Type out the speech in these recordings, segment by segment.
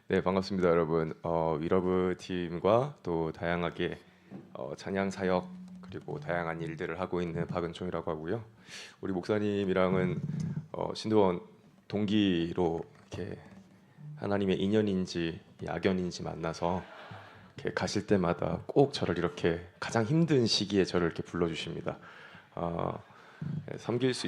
네, 반갑습니다, 여러분. 위러브 팀과 또 다양하게 찬양 사역 그리고 다양한 일들을 하고 있는 박은총이라고 하고요. 우리 목사님이랑은 신도원 동기로 이렇게 하나님의 인연인지 악연인지 만나서 이렇게 가실 때마다 꼭 저를 이렇게 가장 힘든 시기에 저를 이렇게 불러주십니다. 섬길 수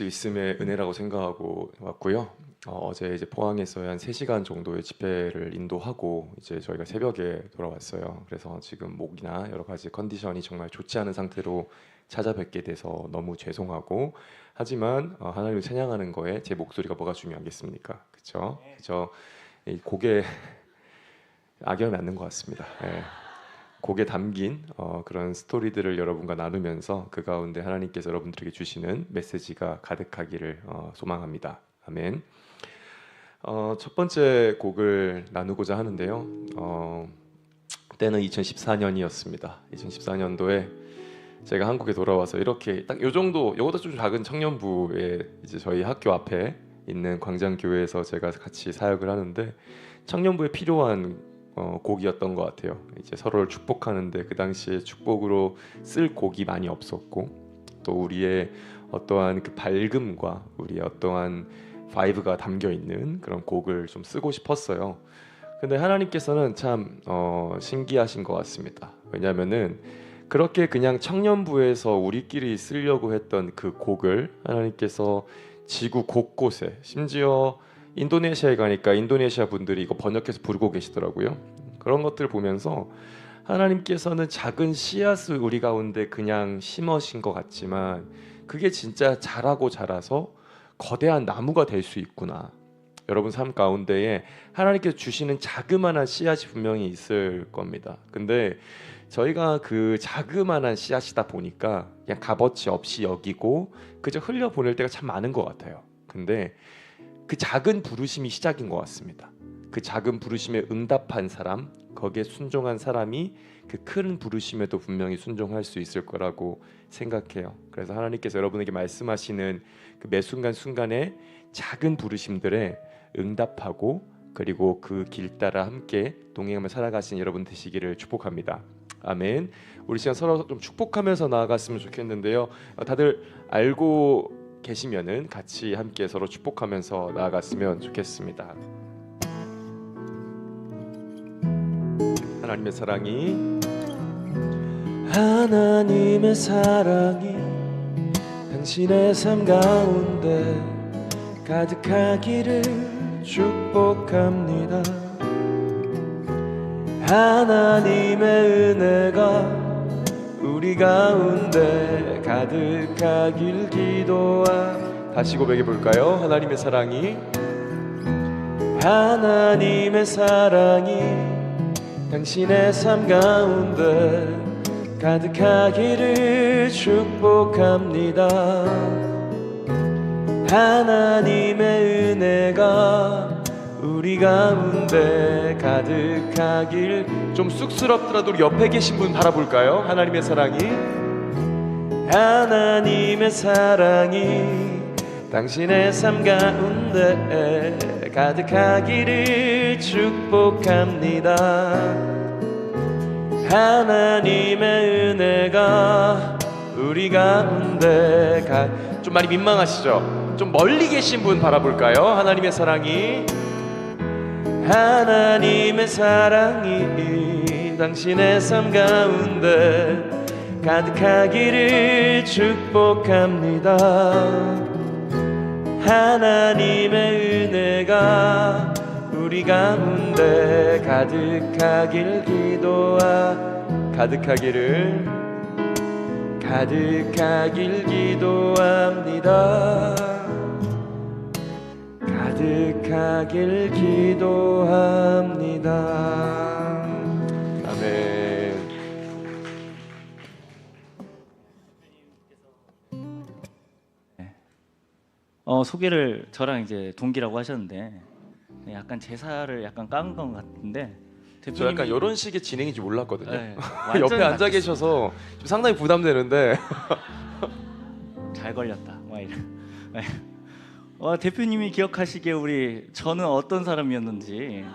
있음에 은혜라고 생각하고 왔고요. 어제 이제 포항에서 한 3시간 정도의 집회를 인도하고 이제 저희가 새벽에 돌아왔어요. 그래서 지금 목이나 여러 가지 컨디션이 정말 좋지 않은 상태로 찾아뵙게 돼서 너무 죄송하고, 하지만 하나님을 찬양하는 거에 제 목소리가 뭐가 중요하겠습니까? 그렇죠? 그래서 이 곡에 악연이 맞는 것 같습니다. 네. 곡에 담긴 그런 스토리들을 여러분과 나누면서 그 가운데 하나님께서 여러분들에게 주시는 메시지가 가득하기를 소망합니다. 아멘. 첫 번째 곡을 나누고자 하는데요. 때는 2014년이었습니다. 2014년도에 제가 한국에 돌아와서 이렇게 딱 요 정도, 요거보다 좀 작은 청년부에 이제 저희 학교 앞에 있는 광장교회에서 제가 같이 사역을 하는데 청년부에 필요한 곡이었던 것 같아요. 이제 서로를 축복하는데 그 당시에 축복으로 쓸 곡이 많이 없었고, 또 우리의 어떠한 그 밝음과 우리의 어떠한 바이브가 담겨 있는 그런 곡을 좀 쓰고 싶었어요. 근데 하나님께서는 참 신기하신 것 같습니다. 왜냐하면은 그렇게 그냥 청년부에서 우리끼리 쓰려고 했던 그 곡을 하나님께서 지구 곳곳에, 심지어 인도네시아에 가니까 인도네시아 분들이 이거 번역해서 부르고 계시더라고요. 그런 것들 보면서 하나님께서는 작은 씨앗을 우리 가운데 그냥 심으신 것 같지만 그게 진짜 자라고 자라서 거대한 나무가 될 수 있구나. 여러분 삶 가운데에 하나님께서 주시는 자그마한 씨앗이 분명히 있을 겁니다. 근데 저희가 그 자그마한 씨앗이다 보니까 그냥 값어치 없이 여기고 그저 흘려보낼 때가 참 많은 것 같아요. 근데 그 작은 부르심이 시작인 것 같습니다. 그 작은 부르심에 응답한 사람, 거기에 순종한 사람이 그 큰 부르심에도 분명히 순종할 수 있을 거라고 생각해요. 그래서 하나님께서 여러분에게 말씀하시는 그 매 순간순간에 작은 부르심들에 응답하고 그리고 그 길 따라 함께 동행하며 살아가신 여러분 되시기를 축복합니다. 아멘. 우리 시간 서로 좀 축복하면서 나아갔으면 좋겠는데요. 다들 알고 계시면은 같이 함께 서로 축복하면서 나아갔으면 좋겠습니다. 하나님의 사랑이 당신의 삶 가운데 가득하기를 축복합니다. 하나님의 은혜가 우리 가운데 가득하길 다시 고백해 볼까요? 하나님의 사랑이 당신의 삶 가운데 가득하기를 축복합니다. 하나님의 은혜가 우리 가운데 가득하길. 좀 쑥스럽더라도 우리 옆에 계신 분 바라볼까요? 하나님의 사랑이 당신의 삶 가운데 가득하기를 축복합니다. 하나님의 은혜가 우리 가운데 좀 많이 민망하시죠? 좀 멀리 계신 분 바라볼까요? 하나님의 사랑이 당신의 삶 가운데 가득하기를 축복합니다. 하나님의 은혜가 우리 가운데 가득하기를 기도합니다. 가득하길 기도합니다. 아멘. 소개를 저랑 이제 동기라고 하셨는데 약간 제사를 약간 깐 것 같은데 저 약간 이런 식의 진행인지 몰랐거든요. 네, 옆에 앉아 계셔서 좀 상당히 부담되는데 잘 걸렸다 막 이런. 대표님이 기억하시기에 저는 어떤 사람이었는지.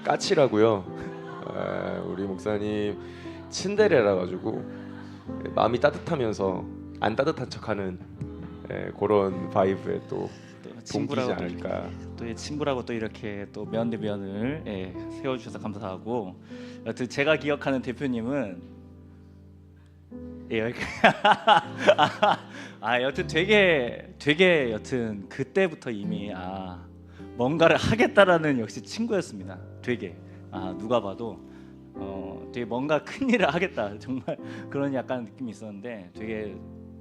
까칠하고요. 우리 목사님 친데레라 가지고 마음이 따뜻하면서 안 따뜻한 척하는 그런 바이브에 또 동기지 않을까. 또 친구라고 또 이렇게 또 면 대 면을 세워주셔서 감사하고, 여튼 제가 기억하는 대표님은 여기 여튼 되게 여튼 그때부터 이미 뭔가를 하겠다라는 역시 친구였습니다. 되게 누가 봐도 되게 뭔가 큰 일을 하겠다, 정말 그런 약간 느낌이 있었는데, 되게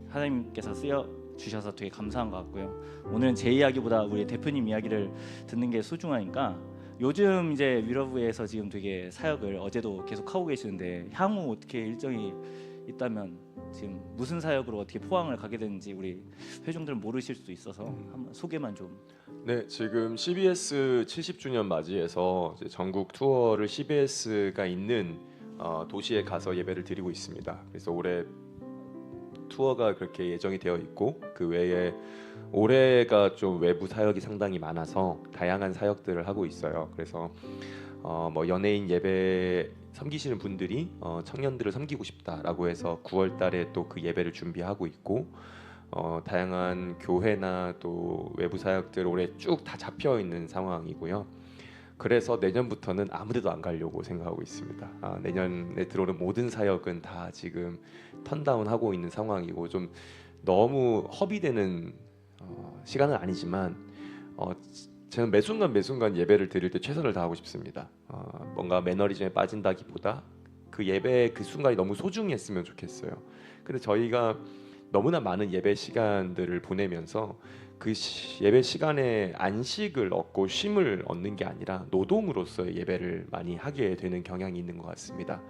하나님께서 쓰여 주셔서 되게 감사한 것 같고요. 오늘은 제 이야기보다 우리 대표님 이야기를 듣는 게 소중하니까, 요즘 이제 위러브에서 지금 되게 사역을 어제도 계속 하고 계시는데, 향후 어떻게 일정이 있다면 지금 무슨 사역으로 어떻게 포항을 가게 되는지 우리 회중들은 모르실 수도 있어서 한번 소개만 좀. 네, 지금 CBS 70주년 맞이해서 이제 전국 투어를 CBS가 있는 도시에 가서 예배를 드리고 있습니다. 그래서 올해 투어가 그렇게 예정이 되어 있고, 그 외에 올해가 좀 외부 사역이 상당히 많아서 다양한 사역들을 하고 있어요. 그래서 뭐 연예인 예배 섬기시는 분들이 청년들을 섬기고 싶다라고 해서 9월 달에 또 그 예배를 준비하고 있고, 다양한 교회나 또 외부 사역들 올해 쭉 다 잡혀 있는 상황이고요. 그래서 내년부터는 아무데도 안 가려고 생각하고 있습니다. 내년에 들어오는 모든 사역은 다 지금 턴다운 하고 있는 상황이고, 좀 너무 허비되는 시간은 아니지만 저는 매 순간 예배를 드릴 때 최선을 다하고 싶습니다. 뭔가 매너리즘에 빠진다기보다 그 예배 그 순간이 너무 소중히 했으면 좋겠어요. 근데 저희가 너무나 많은 예배 시간들을 보내면서 그 예배 시간에 안식을 얻고 쉼을 얻는 게 아니라 노동으로서의 예배를 많이 하게 되는 경향이 있는 것 같습니다.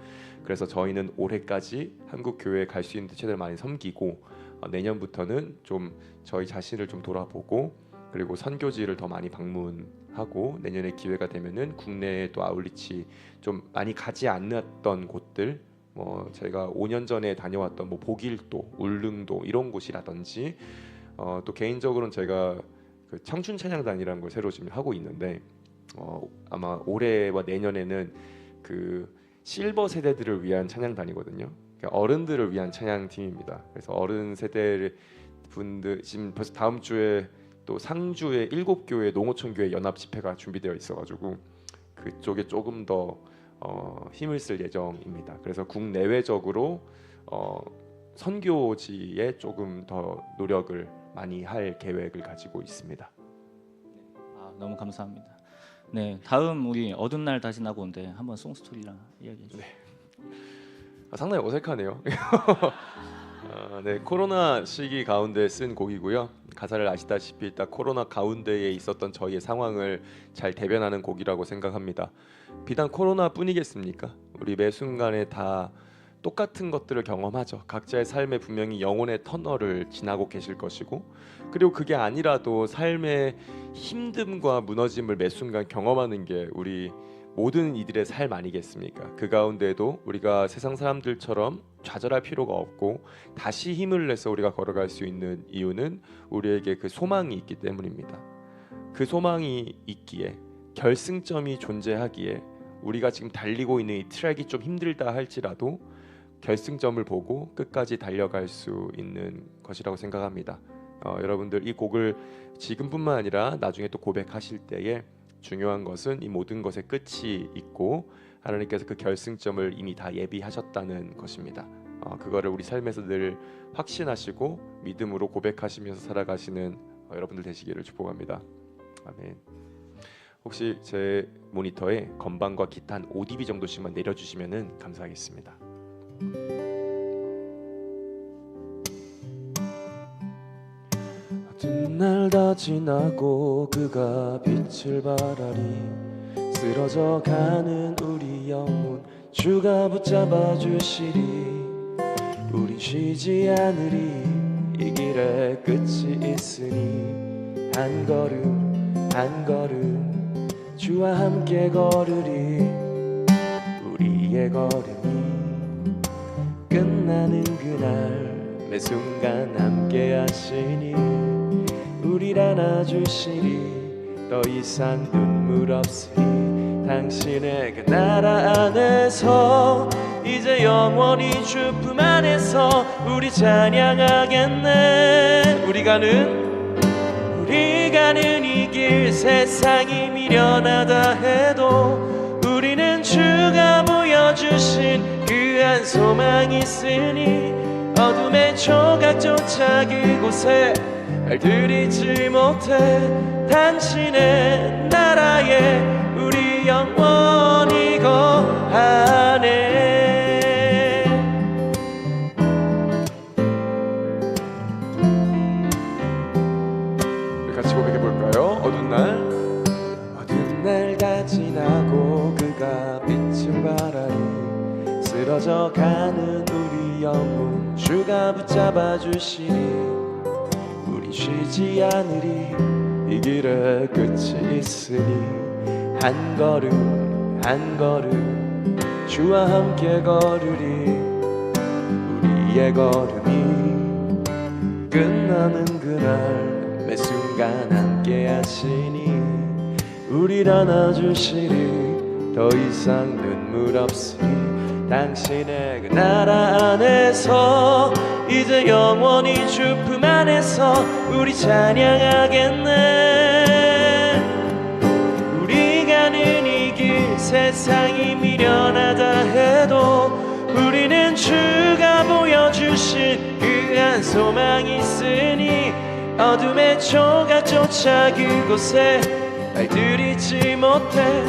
그래서 저희는 올해까지 한국 교회에 갈 수 있는 최대한 많이 섬기고, 내년부터는 좀 저희 자신을 좀 돌아보고, 그리고 선교지를 더 많이 방문하고, 내년에 기회가 되면은 국내에 또 아울리치 좀 많이 가지 않았던 곳들, 뭐 제가 5년 전에 다녀왔던 뭐 보길도, 울릉도 이런 곳이라든지, 또 개인적으로는 제가 그 청춘 찬양단이라는 걸 새로 지금 하고 있는데, 아마 올해와 내년에는 그 실버 세대들을 위한 찬양단이거든요. 그러니까 어른들을 위한 찬양팀입니다. 그래서 어른 세대 분들 지금 벌써 다음 주에 또 상주의 7교회 농어촌교회 연합 집회가 준비되어 있어가지고 그쪽에 조금 더 힘을 쓸 예정입니다. 그래서 국내외적으로 선교지에 조금 더 노력을 많이 할 계획을 가지고 있습니다. 너무 감사합니다. 네, 다음 우리 어두운 날 다시 나고 온데 한번 송스토리랑 이야기해 주세요. 네. 상당히 어색하네요. 네, 코로나 시기 가운데 쓴 곡이고요. 가사를 아시다시피 딱 코로나 가운데에 있었던 저희의 상황을 잘 대변하는 곡이라고 생각합니다. 비단 코로나뿐이겠습니까? 우리 매 순간에 다 똑같은 것들을 경험하죠. 각자의 삶에 분명히 영혼의 터널을 지나고 계실 것이고, 그리고 그게 아니라도 삶의 힘듦과 무너짐을 매 순간 경험하는 게 우리 모든 이들의 삶 아니겠습니까? 그 가운데도 우리가 세상 사람들처럼 좌절할 필요가 없고 다시 힘을 내서 우리가 걸어갈 수 있는 이유는 우리에게 그 소망이 있기 때문입니다. 그 소망이 있기에, 결승점이 존재하기에, 우리가 지금 달리고 있는 이 트랙이 좀 힘들다 할지라도 결승점을 보고 끝까지 달려갈 수 있는 것이라고 생각합니다. 여러분들 이 곡을 지금뿐만 아니라 나중에 또 고백하실 때에 중요한 것은 이 모든 것의 끝이 있고 하나님께서 그 결승점을 이미 다 예비하셨다는 것입니다. 그거를 우리 삶에서 늘 확신하시고 믿음으로 고백하시면서 살아가시는 여러분들 되시기를 축복합니다. 아멘. 혹시 제 모니터에 건반과 기타 한 5dB 정도씩만 내려주시면 감사하겠습니다. 어떤 날 다 지나고 그가 빛을 발하리, 쓰러져 가는 우리 영혼 주가 붙잡아 주시리. 우린 쉬지 않으리, 이 길에 끝이 있으니 한 걸음 한 걸음 주와 함께 걸으리. 우리의 걸음이 끝나는 그날 매 순간 함께 하시니 우릴 안아주시니 더 이상 눈물 없으니 당신의 그 나라 안에서 이제 영원히 주 품 안에서 우리 찬양하겠네. 우리가 가는 이 길 세상이 미련하다 해도 우리는 주가 보여주신 그 한 소망이 있으니 어둠의 조각조차 그곳에 알들이지 못해 당신의 나라에 우리 영원히 거하네. 같이 고백해볼까요? 어두운 날 다 지나고 그가 비춘 바람이 쓰러져가는 우리 영혼 주가 붙잡아 주시니 우리 쉬지 않으리. 이 길에 끝이 있으니 한 걸음 한 걸음 주와 함께 걸으리. 우리의 걸음이 끝나는 그날 매 순간 함께 하시니 우릴 안아주시리. 더 이상 눈물 없으니 당신의 그 나라 안에서 이제 영원히 주 품 안에서 우리 찬양하겠네. 우리 가는 이 길 세상이 미련하다 해도 우리는 주가 보여주신 그 한 소망이 있으니 어둠의 조각조차 그곳에 알들이지 못해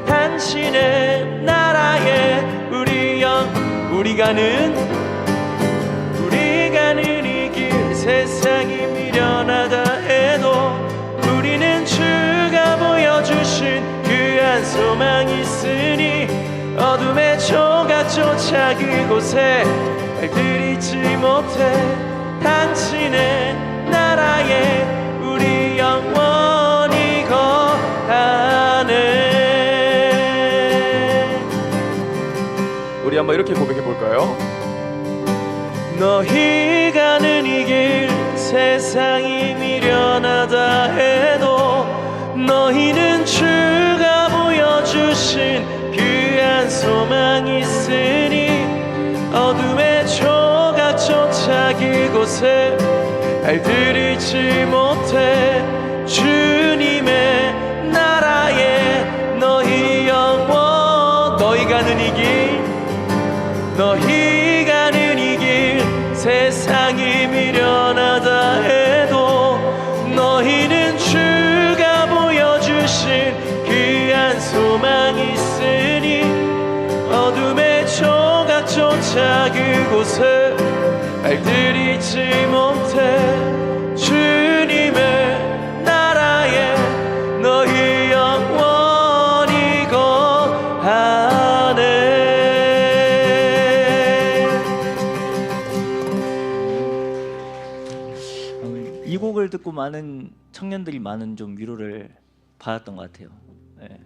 당신의 나라에 우리 가는 이 길 세상이 미련하다 해도 우리는 주가 보여주신 그 한 소망이 있으니 어둠의 조각조차 그곳에 알들이지 못해 당신의 나라에 우리 영원히 거하네. 우리 한번 이렇게 고백해볼까요? 너희 가는 이 길 세상이 미련하다 해도 너희는 주가 보여주신 그 한 소망이 있으니 어둠의 조각조차 그곳에 알들이지 못해 주님의 나라에 너희 가는 이 길 너희 가는 이 길 세상이 미련하다 해도 너희는 주가 보여주신 그 한 소망이 있으니 어둠의 조각조차 그곳에 알들이지 못해 주님의 나라에 너희 영원히 거하네. 이 곡을 듣고 많은 청년들이 많은 좀 위로를 받았던 것 같아요. 네.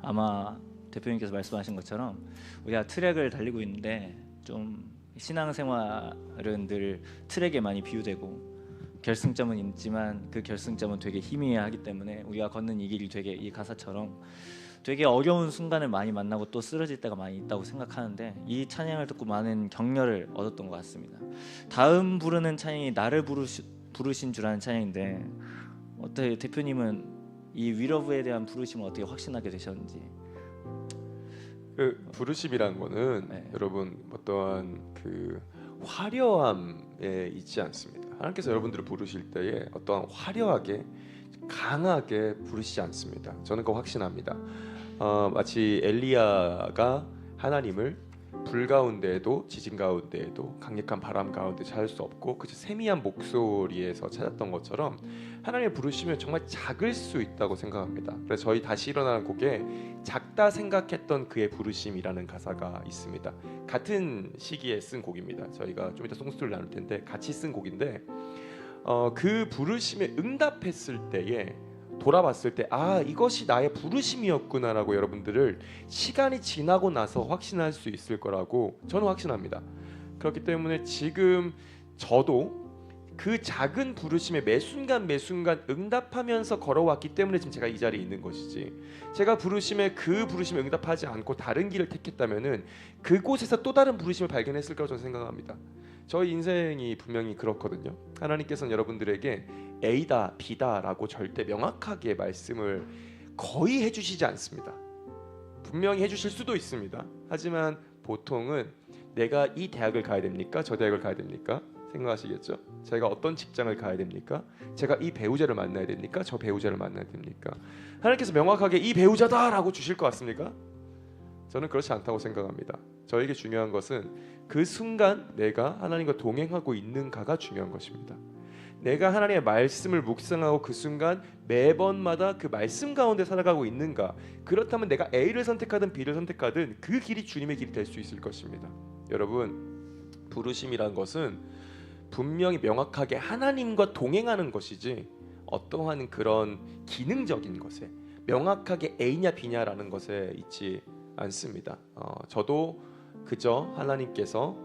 아마 대표님께서 말씀하신 것처럼 우리가 트랙을 달리고 있는데 좀 신앙생활은 늘 트랙에 많이 비유되고 결승점은 있지만 그 결승점은 되게 희미하기 때문에 우리가 걷는 이 길이 되게 이 가사처럼 되게 어려운 순간을 많이 만나고 또 쓰러질 때가 많이 있다고 생각하는데 이 찬양을 듣고 많은 격려를 얻었던 것 같습니다. 다음 부르는 찬양이 나를 부르신 주라는 찬양인데 어떻게 대표님은 이 위러브에 대한 부르심을 어떻게 확신하게 되셨는지? 그 부르심이란 거는 네. 여러분 어떠한 그 화려함에 있지 않습니다. 하나님께서 여러분들을 부르실 때에 어떠한 화려하게 강하게 부르시지 않습니다. 저는 그거 확신합니다. 마치 엘리야가 하나님을 불 가운데에도 지진 가운데에도 강력한 바람 가운데 찾을 수 없고 그 세미한 목소리에서 찾았던 것처럼 하나님의 부르시면 정말 작을 수 있다고 생각합니다. 그래서 저희 다시 일어나는 곡에 작다 생각했던 그의 부르심이라는 가사가 있습니다. 같은 시기에 쓴 곡입니다. 저희가 좀 이따 송스토리를 나눌 텐데 같이 쓴 곡인데 그 부르심에 응답했을 때에 돌아봤을 때 이것이 나의 부르심이었구나라고 여러분들을 시간이 지나고 나서 확신할 수 있을 거라고 저는 확신합니다. 그렇기 때문에 지금 저도 그 작은 부르심에 매 순간 매 순간 응답하면서 걸어왔기 때문에 지금 제가 이 자리에 있는 것이지, 제가 부르심에 그 부르심에 응답하지 않고 다른 길을 택했다면은 그곳에서 또 다른 부르심을 발견했을 거라고 저는 생각합니다. 저희 인생이 분명히 그렇거든요. 하나님께서는 여러분들에게 A다 B다라고 절대 명확하게 말씀을 거의 해주시지 않습니다. 분명히 해주실 수도 있습니다. 하지만 보통은 내가 이 대학을 가야 됩니까? 저 대학을 가야 됩니까? 생각하시겠죠? 제가 어떤 직장을 가야 됩니까? 제가 이 배우자를 만나야 됩니까? 저 배우자를 만나야 됩니까? 하나님께서 명확하게 이 배우자다라고 주실 것 같습니까? 저는 그렇지 않다고 생각합니다. 저에게 중요한 것은 그 순간 내가 하나님과 동행하고 있는가가 중요한 것입니다. 내가 하나님의 말씀을 묵상하고 그 순간 매번마다 그 말씀 가운데 살아가고 있는가. 그렇다면 내가 A를 선택하든 B를 선택하든 그 길이 주님의 길이 될 수 있을 것입니다. 여러분, 부르심이란 것은 분명히 명확하게 하나님과 동행하는 것이지 어떠한 그런 기능적인 것에 명확하게 A냐 B냐라는 것에 있지 않습니다. 저도 그저 하나님께서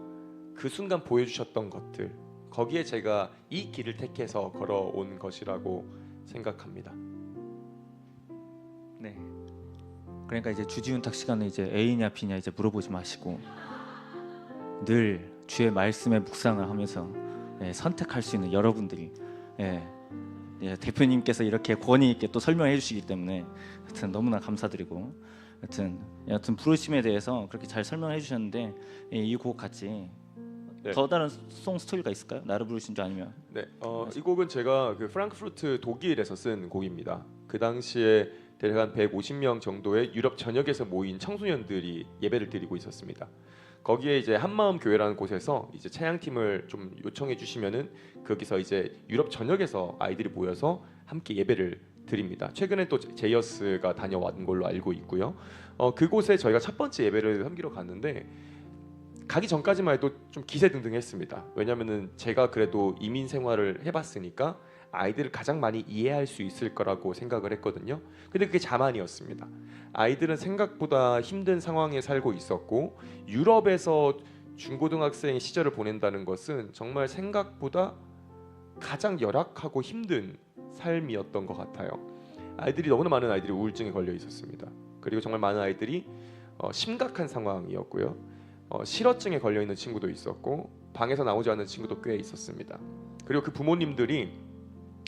그 순간 보여주셨던 것들, 거기에 제가 이 길을 택해서 걸어온 것이라고 생각합니다. 네. 그러니까 이제 주지훈탁 시간에 이제 A냐 B냐 이제 물어보지 마시고 늘 주의 말씀에 묵상을 하면서 선택할 수 있는 여러분들이, 대표님께서 이렇게 권위 있게 또 설명해 주시기 때문에 하여튼 너무나 감사드리고, 여튼 부르심에 대해서 그렇게 잘 설명해 주셨는데, 이 곡 같이 더 다른 송 스토리가 있을까요? 나를 부르신 줄 아니면? 네, 이 곡은 제가 그 프랑크푸르트 독일에서 쓴 곡입니다. 그 당시에 대략 한 150명 정도의 유럽 전역에서 모인 청소년들이 예배를 드리고 있었습니다. 거기에 이제 한마음 교회라는 곳에서 이제 찬양팀을 좀 요청해 주시면은 거기서 이제 유럽 전역에서 아이들이 모여서 함께 예배를 드립니다. 최근에 또 제이어스가 다녀왔던 걸로 알고 있고요. 그곳에 저희가 첫 번째 예배를 섬기러 갔는데 가기 전까지만 해도 좀 기세등등했습니다. 왜냐면은 제가 그래도 이민 생활을 해봤으니까 아이들을 가장 많이 이해할 수 있을 거라고 생각을 했거든요. 근데 그게 자만이었습니다. 아이들은 생각보다 힘든 상황에 살고 있었고, 유럽에서 중고등학생 시절을 보낸다는 것은 정말 생각보다 가장 열악하고 힘든 삶이었던 것 같아요. 아이들이, 너무나 많은 아이들이 우울증에 걸려 있었습니다. 그리고 정말 많은 아이들이 심각한 상황이었고요. 실어증에 걸려 있는 친구도 있었고, 방에서 나오지 않는 친구도 꽤 있었습니다. 그리고 그 부모님들이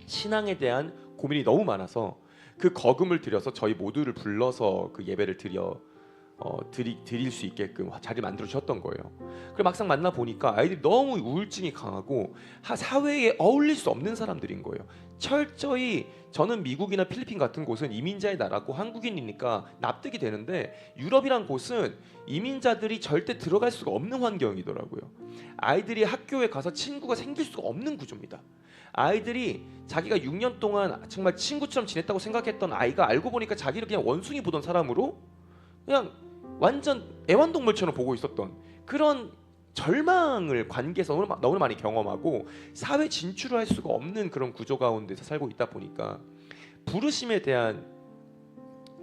신앙에 대한 고민이 너무 많아서 그 거금을 들여서 저희 모두를 불러서 그 예배를 드릴 수 있게끔 자리를 만들어 주셨던 거예요. 그리고 막상 만나 보니까 아이들이 너무 우울증이 강하고 사회에 어울릴 수 없는 사람들인 거예요. 철저히, 저는 미국이나 필리핀 같은 곳은 이민자의 나라고 한국인이니까 납득이 되는데, 유럽이란 곳은 이민자들이 절대 들어갈 수가 없는 환경이더라고요. 아이들이 학교에 가서 친구가 생길 수가 없는 구조입니다. 아이들이 자기가 6년 동안 정말 친구처럼 지냈다고 생각했던 아이가 알고 보니까 자기를 그냥 원숭이 보던 사람으로 그냥 완전 애완동물처럼 보고 있었던 그런 절망을 관계에서 너무 많이 경험하고 사회 진출을 할 수가 없는 그런 구조 가운데서 살고 있다 보니까 부르심에 대한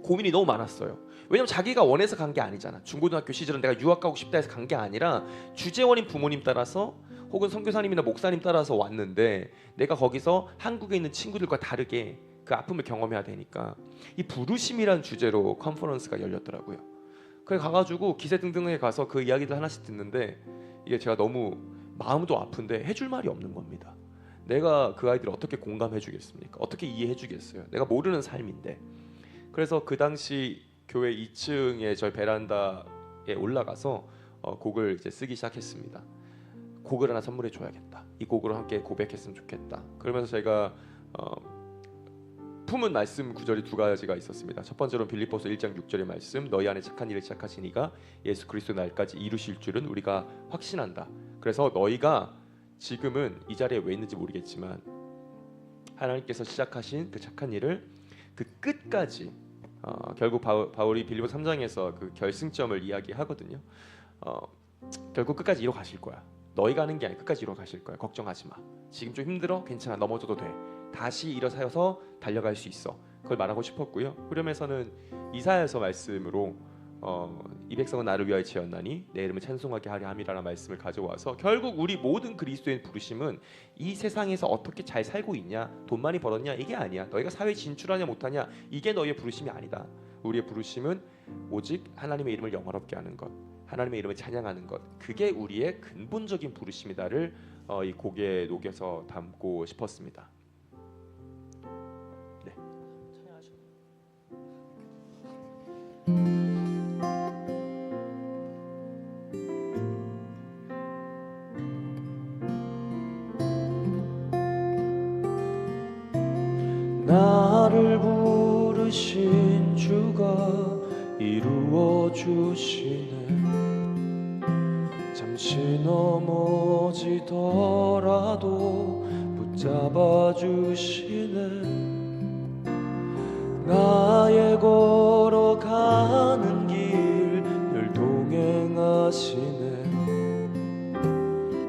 고민이 너무 많았어요. 왜냐면 자기가 원해서 간 게 아니잖아. 중고등학교 시절은 내가 유학 가고 싶다 해서 간 게 아니라 주재원인 부모님 따라서 혹은 선교사님이나 목사님 따라서 왔는데, 내가 거기서 한국에 있는 친구들과 다르게 그 아픔을 경험해야 되니까 이 부르심이란 주제로 컨퍼런스가 열렸더라고요. 그래 가가지고 기세등등에 가서 그 이야기들 하나씩 듣는데, 이게 제가 너무 마음도 아픈데 해줄 말이 없는 겁니다. 내가 그 아이들을 어떻게 공감해 주겠습니까? 어떻게 이해해 주겠어요? 내가 모르는 삶인데. 그래서 그 당시 교회 2층에 저희 베란다에 올라가서 곡을 이제 쓰기 시작했습니다. 곡을 하나 선물해 줘야겠다. 이 곡으로 함께 고백했으면 좋겠다. 그러면서 제가 품은 말씀 구절이 두 가지가 있었습니다. 첫 번째로는 빌립보서 1장 6절의 말씀, 너희 안에 착한 일을 시작하신 이가 예수 그리스도 날까지 이루실 줄은 우리가 확신한다. 그래서 너희가 지금은 이 자리에 왜 있는지 모르겠지만 하나님께서 시작하신 그 착한 일을 그 끝까지, 결국 바울이 빌립보 3장에서 그 결승점을 이야기하거든요. 결국 끝까지 이뤄 가실 거야. 너희가 하는 게 아니라 끝까지 이뤄 가실 거야. 걱정하지 마. 지금 좀 힘들어? 괜찮아. 넘어져도 돼. 다시 일어서서 달려갈 수 있어. 그걸 말하고 싶었고요. 후렴에서는 이사야서 말씀으로 이 백성은 나를 위하여 지었나니 내 이름을 찬송하게 하려 함이라는 말씀을 가져와서 결국 우리 모든 그리스도인 부르심은 이 세상에서 어떻게 잘 살고 있냐, 돈 많이 벌었냐 이게 아니야. 너희가 사회에 진출하냐 못하냐 이게 너희의 부르심이 아니다. 우리의 부르심은 오직 하나님의 이름을 영화롭게 하는 것, 하나님의 이름을 찬양하는 것, 그게 우리의 근본적인 부르심이다를 이 곡에 녹여서 담고 싶었습니다. 네. 나를 부르신 주가 이루어 주시네. 잠시 넘어지더라도 붙잡아 주시네. 나의 걸어가는 길 늘 동행하시네.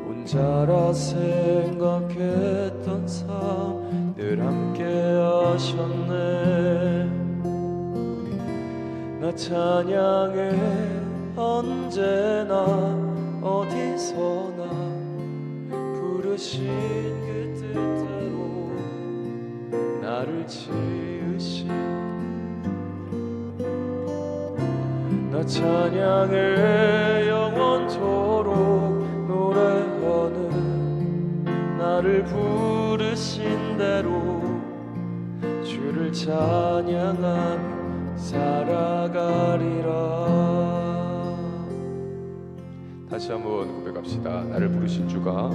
혼자라 생각했던 삶 늘 함께 하셨네. 나 찬양해 언제나 어디서나 부르신 그 뜻대로 나를 지으신. 나 찬양해 영원토록 노래하는 나를 부르신 대로 주를 찬양하며 살아가리라. 다시 한번 고백합시다. 나를 부르신 주가,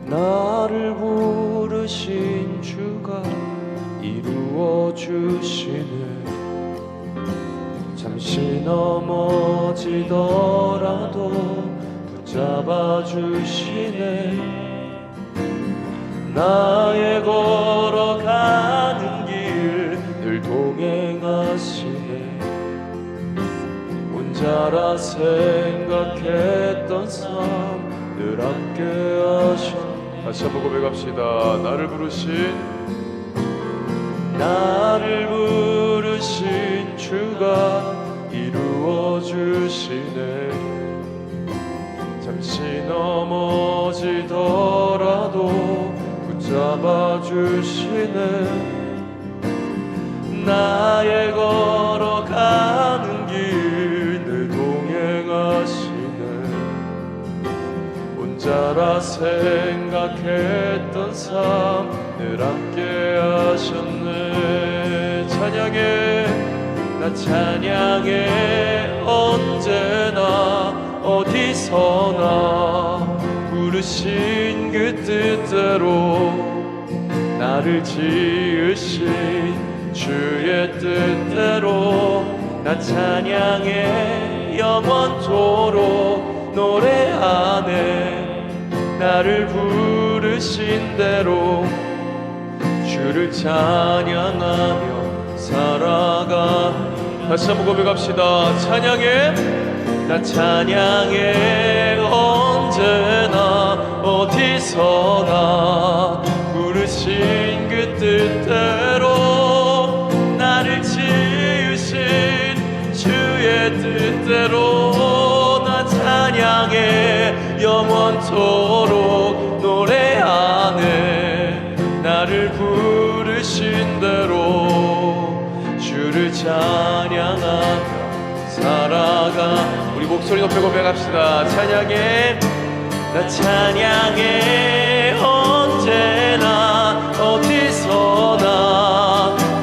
나를 부르신 주가 이루어 주시네. 잠시 넘어지더라도 붙잡아 주시네. 나의 걸어가는 길 늘 동행하시네. 혼자라 생각했던 삶 늘 함께 하셨네. 다시 한번 고백합시다. 나를 부르신 주가 이루어 주시네. 잠시 넘어지더라도 붙잡아 주시네. 나의 걸어가는 길 늘 동행하시네. 혼자라 생각했던 삶 늘 함께 하셨네. 찬양해, 나 찬양해 언제나 어디서나 부르신 그 뜻대로 나를 지으신 주의 뜻대로 나 찬양해 영원토록 노래하네. 나를 부르신 대로 주를 찬양하며 살아가. 다시 한번 고백합시다. 찬양해, 나 찬양해 언제나 어디서나 부르신 그 뜻대로 나를 지으신 주의 뜻대로 나 찬양해 영원토록 노래하네. 나를 부르신 대로 주를 찬양하며 살아가. 우리 목소리 높여 고백합시다. 찬양해, 나 찬양해 언제나 어디서나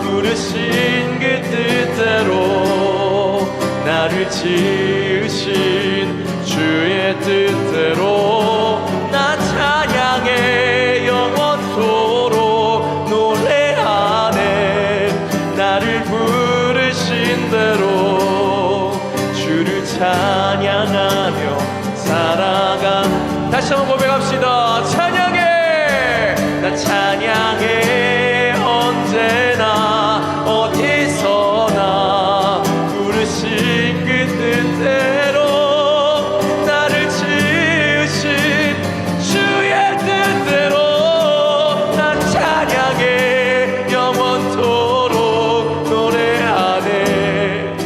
부르신 그 뜻대로 나를 지으신 주의 뜻대로 나 찬양해 영원토록 노래하네. 나를 부르신 대로 주를 찬양하며 살아가. 다시 한번 고백합시다. 찬양해, 나 찬양해 언제나 어디서나 부르신 그 뜻대로 나를 지으신 주의 뜻대로 나 찬양해 영원토록 노래하네.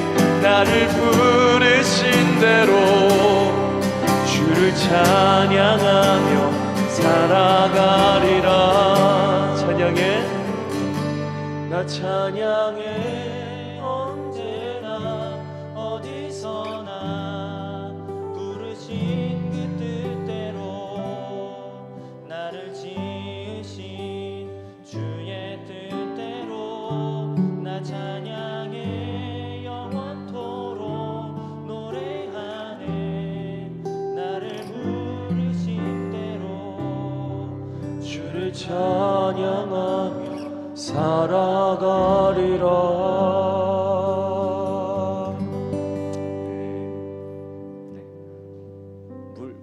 나 찬양해 언제나 어디서나 부르신 그 뜻대로 나를 지으신 주의 뜻대로 나 찬양해 영원토록 노래하네 나를 부르신 대로 주를 찬양하며 살아가리라. 네.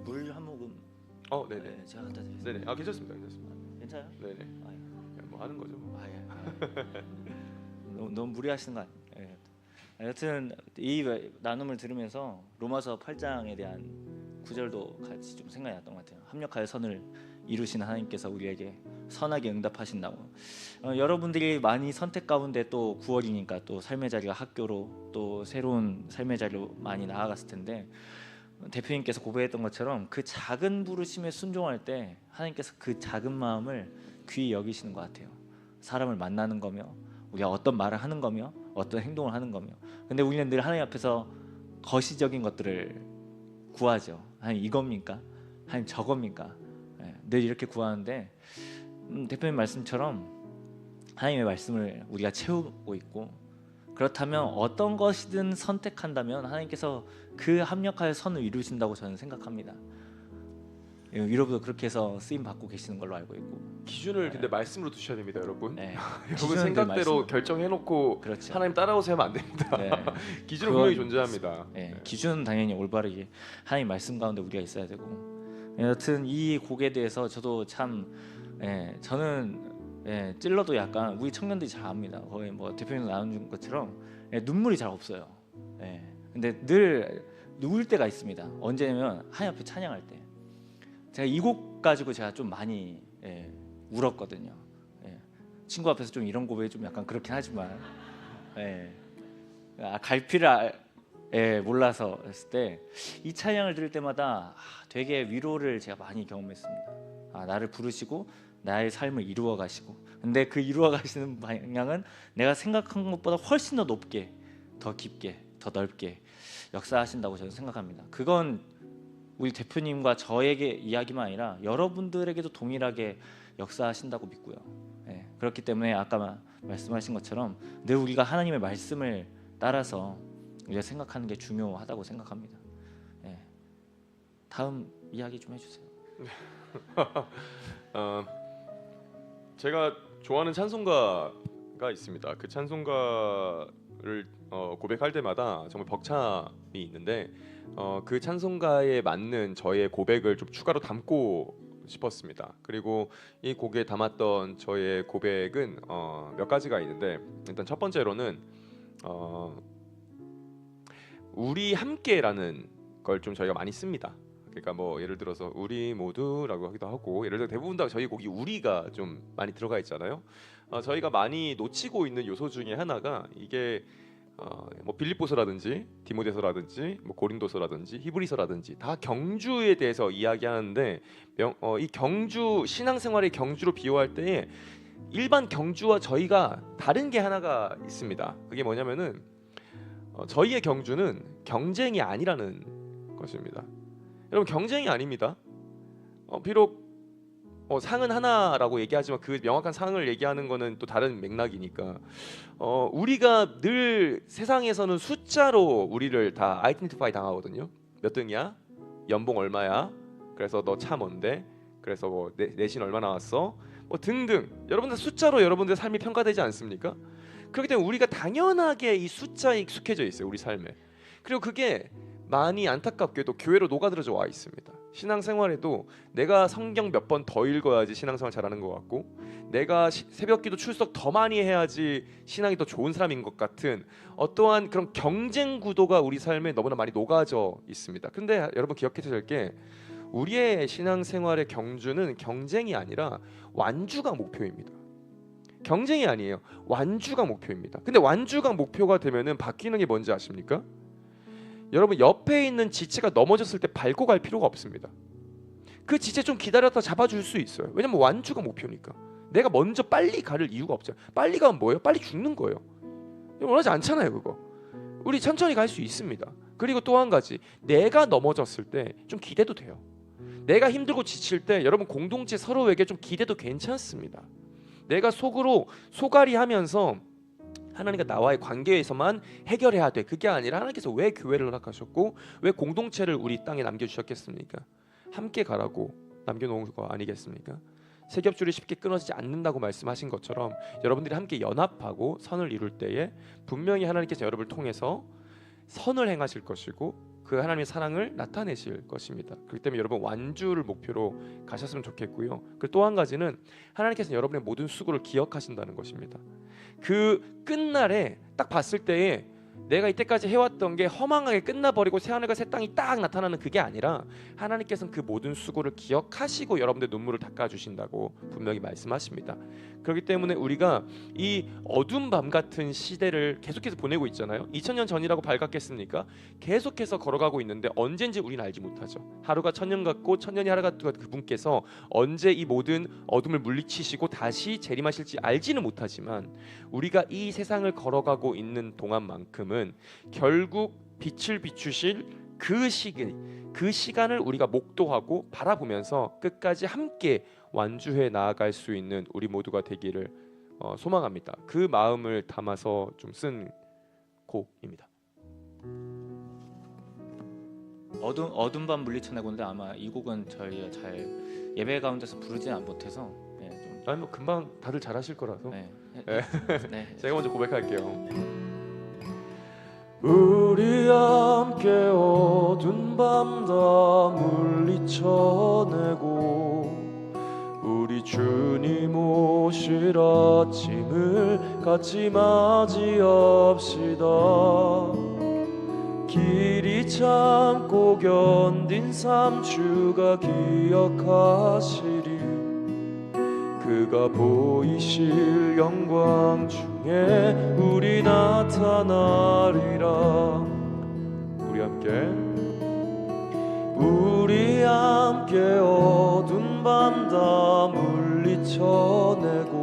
물 한 모금. 네네. 네, 제가 갖다 드리겠습니다. 네네. 괜찮습니다. 괜찮아요? 네네. 아, 예. 뭐 하는 거죠. 뭐. 아, 예. 너무 무리하시는 거 아니에요? 예. 여튼 이 나눔을 들으면서 로마서 8장에 대한 구절도 같이 좀 생각이 났던 것 같아요. 합력하여 선을 이루신 하나님께서 우리에게 선하게 응답하신다고. 여러분들이 많이 선택 가운데 또 9월이니까 또 삶의 자리가 학교로 또 새로운 삶의 자리로 많이 나아갔을 텐데 대표님께서 고백했던 것처럼 그 작은 부르심에 순종할 때 하나님께서 그 작은 마음을 귀히 여기시는 것 같아요. 사람을 만나는 거며 우리가 어떤 말을 하는 거며 어떤 행동을 하는 거며. 근데 우리는 늘 하나님 앞에서 거시적인 것들을 구하죠. 하나님 이겁니까? 하나님 저겁니까? 늘 이렇게 구하는데 대표님 말씀처럼 하나님의 말씀을 우리가 채우고 있고 그렇다면 어떤 것이든 선택한다면 하나님께서 그 합력하여 선을 이루신다고 저는 생각합니다. 위로부터 그렇게 해서 쓰임 받고 계시는 걸로 알고 있고 기준을 근데 말씀으로 두셔야 됩니다, 여러분. 네. 여러분 생각대로 결정해놓고 그렇죠. 하나님 따라오세요 하면 안 됩니다. 네. 기준은 분명히 존재합니다. 네. 기준은 당연히 올바르게 하나님 말씀 가운데 우리가 있어야 되고 여튼 이 곡에 대해서 저도 참 저는 찔러도 약간 우리 청년들이 잘 압니다. 거의 뭐 대표님 나눈 것처럼 눈물이 잘 없어요. 근데 늘 누울 때가 있습니다. 언제냐면 하나님 앞에 찬양할 때 제가 이 곡 가지고 제가 좀 많이 울었거든요. 친구 앞에서 좀 이런 고백이 좀 약간 그렇긴 하지만 갈피를 몰라서 했을 때 이 찬양을 들을 때마다 되게 위로를 제가 많이 경험했습니다. 나를 부르시고 나의 삶을 이루어 가시고 근데 그 이루어 가시는 방향은 내가 생각한 것보다 훨씬 더 높게 더 깊게 더 넓게 역사하신다고 저는 생각합니다. 그건 우리 대표님과 저에게 이야기만 아니라 여러분들에게도 동일하게 역사하신다고 믿고요. 그렇기 때문에 아까 말씀하신 것처럼 늘 우리가 하나님의 말씀을 따라서 우리가 생각하는 게 중요하다고 생각합니다. 다음 이야기 좀 해주세요. 제가 좋아하는 찬송가가 있습니다. 그 찬송가를 고백할 때마다 정말 벅참이 있는데 그 찬송가에 맞는 저의 고백을 좀 추가로 담고 싶었습니다. 그리고 이 곡에 담았던 저의 고백은 몇 가지가 있는데 일단 첫 번째로는 우리 함께라는 걸 좀 저희가 많이 씁니다. 그러니까 뭐 예를 들어서 우리 모두라고 하기도 하고 예를 들어 대부분 다 저희 곡이 우리가 좀 많이 들어가 있잖아요. 저희가 많이 놓치고 있는 요소 중에 하나가 이게 뭐 빌립보서라든지 디모데서라든지 뭐 고린도서라든지 히브리서라든지 다 경주에 대해서 이야기하는데 이 경주 신앙생활의 경주로 비유할 때에 일반 경주와 저희가 다른 게 하나가 있습니다. 그게 뭐냐면은 저희의 경주는 경쟁이 아니라는 것입니다. 여러분 경쟁이 아닙니다. 비록 상은 하나라고 얘기하지만 그 명확한 상을 얘기하는 거는 또 다른 맥락이니까 우리가 늘 세상에서는 숫자로 우리를 다 아이덴티파이 당하거든요. 몇 등이야? 연봉 얼마야? 그래서 너 차 뭔데? 그래서 뭐 내신 얼마 나왔어? 뭐 등등 여러분들 숫자로 여러분들의 삶이 평가되지 않습니까? 그렇기 때문에 우리가 당연하게 이 숫자에 익숙해져 있어요. 우리 삶에. 그리고 그게 많이 안타깝게도 교회로 녹아들어져 와 있습니다. 신앙생활에도 내가 성경 몇 번 더 읽어야지 신앙생활 잘하는 것 같고 내가 새벽기도 출석 더 많이 해야지 신앙이 더 좋은 사람인 것 같은 어떠한 그런 경쟁 구도가 우리 삶에 너무나 많이 녹아져 있습니다. 근데 여러분 기억해야 될 게 우리의 신앙생활의 경주는 경쟁이 아니라 완주가 목표입니다. 경쟁이 아니에요. 완주가 목표입니다. 근데 완주가 목표가 되면은 바뀌는 게 뭔지 아십니까? 여러분 옆에 있는 지체가 넘어졌을 때 밟고 갈 필요가 없습니다. 그 지체 좀 기다렸다 잡아줄 수 있어요. 왜냐면 완주가 목표니까. 내가 먼저 빨리 가를 이유가 없잖아요. 빨리 가면 뭐예요? 빨리 죽는 거예요. 원하지 않잖아요. 그거 우리 천천히 갈 수 있습니다. 그리고 또 한 가지, 내가 넘어졌을 때 좀 기대도 돼요. 내가 힘들고 지칠 때 여러분 공동체 서로에게 좀 기대도 괜찮습니다. 내가 속으로 소갈이하면서 하나님과 나와의 관계에서만 해결해야 돼, 그게 아니라 하나님께서 왜 교회를 허락하셨고 왜 공동체를 우리 땅에 남겨주셨겠습니까? 함께 가라고 남겨놓은 거 아니겠습니까? 세 겹줄이 쉽게 끊어지지 않는다고 말씀하신 것처럼 여러분들이 함께 연합하고 선을 이룰 때에 분명히 하나님께서 여러분을 통해서 선을 행하실 것이고 그 하나님의 사랑을 나타내실 것입니다. 그렇기 때문에 여러분 완주를 목표로 가셨으면 좋겠고요. 그리고 또 한 가지는 하나님께서 여러분의 모든 수고를 기억하신다는 것입니다. 그 끝날에 딱 봤을 때에 내가 이때까지 해왔던 게 허망하게 끝나버리고 새하늘과 새 땅이 딱 나타나는 그게 아니라 하나님께서는 그 모든 수고를 기억하시고 여러분들의 눈물을 닦아주신다고 분명히 말씀하십니다. 그렇기 때문에 우리가 이 어두운 밤 같은 시대를 계속해서 보내고 있잖아요. 2000년 전이라고 밝았겠습니까? 계속해서 걸어가고 있는데 언젠지 우리는 알지 못하죠. 하루가 천년 같고 천년이 하루 같은 그분께서 언제 이 모든 어둠을 물리치시고 다시 재림하실지 알지는 못하지만 우리가 이 세상을 걸어가고 있는 동안만큼은 결국 빛을 비추실 그 시간을 우리가 목도하고 바라보면서 끝까지 함께 완주해 나아갈 수 있는 우리 모두가 되기를 소망합니다. 그 마음을 담아서 좀 쓴 곡입니다. 어둠 밤 물리쳐내고인데 아마 이 곡은 저희가 잘 예배 가운데서 부르지는 못해서 좀 아니 뭐 금방 다들 잘하실 거라서 네. 제가 먼저 고백할게요. 우리 함께 어두운 밤 다 물리쳐내고 우리 주님 오실 아침을 같이 맞이합시다. 길이 참고 견딘 3주가 기억하시리. 그가 보이실 영광 중에 우리 나타나리라. 우리 함께 어두운 밤 다 물리쳐내고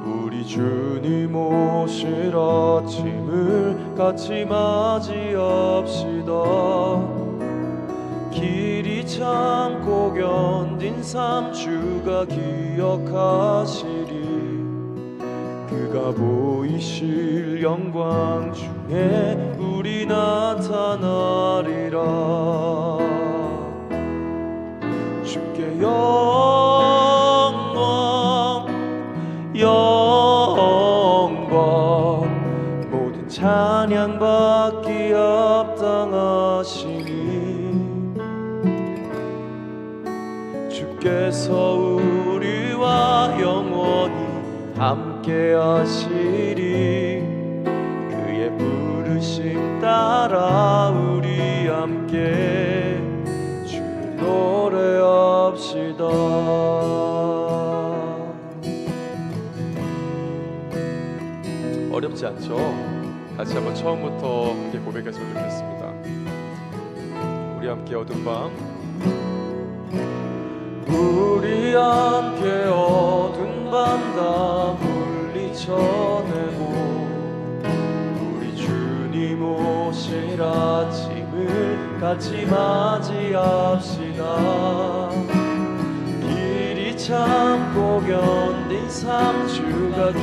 우리 주님 오실 아침을 같이 맞이합시다. 길이 참고 견딘 3주가 기억하시리. 그가 보이실 영광 중에 우리 나타나리라. 주께 영광 모든 찬양 받기 합당하시니 주께서 우리와 영원히 함께 하시리. 그의 부르심 따라 우리 함께 주를 노래합시다. 어렵지 않죠? 같이 한번 처음부터 함께 고백했으면 좋겠습니다. 우리 함께 어두운 밤, 우리 함께 어두운 밤 다 물리쳐내고 우리 주님 오실 아침을 같이 맞이합시다. 길이 참고 견딘 3주가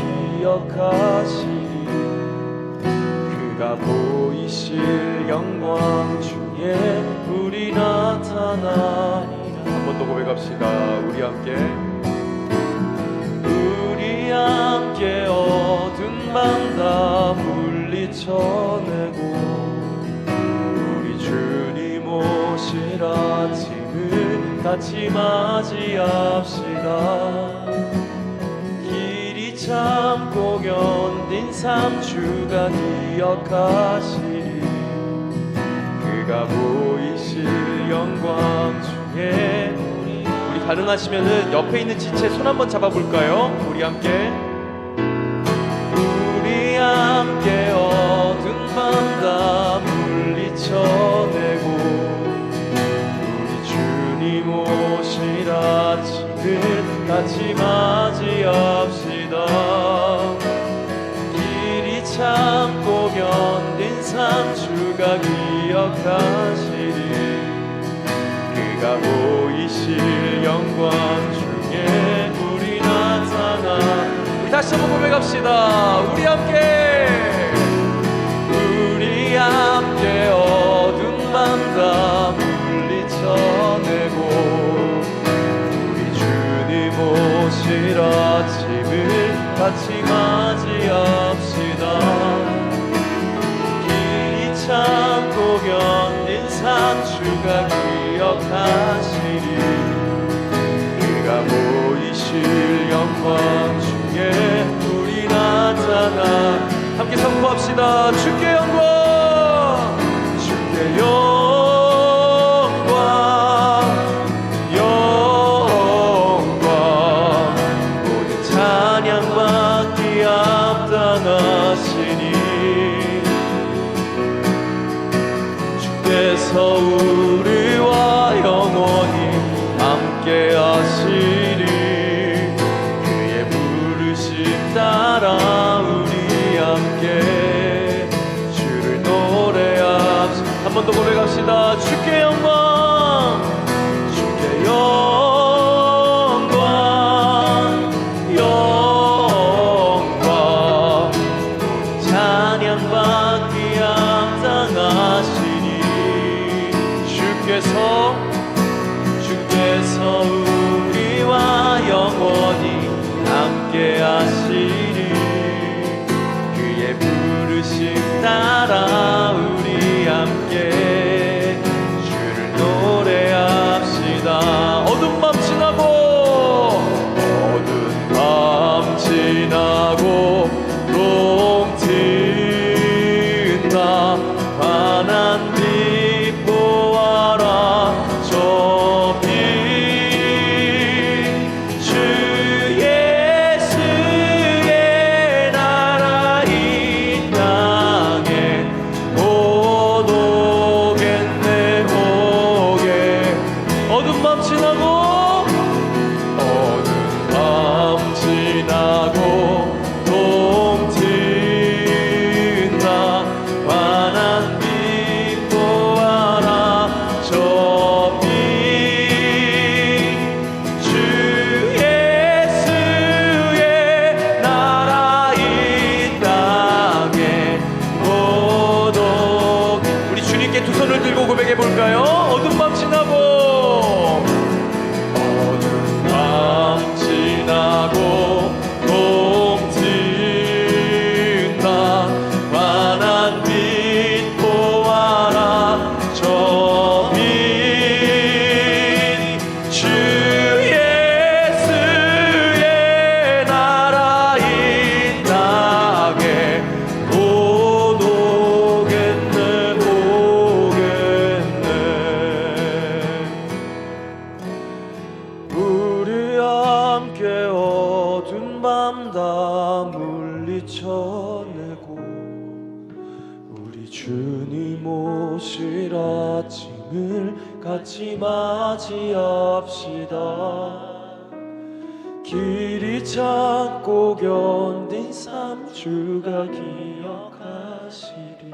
기억하시리. 그가 보이실 영광 중에 우리 나타나리. 한 번 더 고백합시다. 우리 함께 어두운 밤 다 물리쳐내고 우리 주님 오실 아침을 같이 맞이합시다. 길이 참고 견딘 3주가 기억하시리. 그가 보이실 영광 중에 우리 가능하시면은 옆에 있는 지체 손 한번 잡아볼까요? 우리 함께 어두운 밤 다 물리쳐내고 우리 주님 오실 아침을 같이 맞이합시다. 길이 참고 견딘 삶 주가 기억하시리. 그가 보이실 영광 중에 우리 나타나. 우리 다시 한번 고백합시다. 우리 함께 어두운 밤 다 물리쳐내고 우리 주님 오실 아침을 같이 맞이합시다. 길이 참고 견딘 삶 주가 기억하시리. 그가 보이실 영광 중에 우리 나타나. 함께 선포합시다. 주께 영광, 주께 영광, 영광. 모든 찬양 받기 합당하시니 주께서 우리와 영원히 함께 하시리. 그의 부르심 따라 우리 함께 주를 노래합시다. 한 번 더 고백합시다. 주께 영광, 주께 영광, 영광. 찬양 받기 합당하시니 주께서 우리와 영원히 함께 하시리. 그의 부르심 따라 우리 함께 주를 노래합시다. 어두운 밤 지나고 동트인다. 환한 빛 보아라. 저 빛 주 예수의 나라 이 땅에 곧 오겠네 오게. 어두운 밤 지나고 동트인다. 환한 빛 보아라. 저 빛 주 예수의 나라 이 땅에 곧 오. 우리 주님께 두 손을 들고 고백해 볼까요? 어두운 밤 지나고 동트인다. 환한 빛 보아라. 저 빛 주 예수의 나라 이 땅에 곧 오겠네 오겠네. 우리 함께 어두운 밤 다 물리쳐내고 우리 주님 오실 아침을 같이 맞이합시다. 길이 찾고 견딘 삶 주가 기억하시리.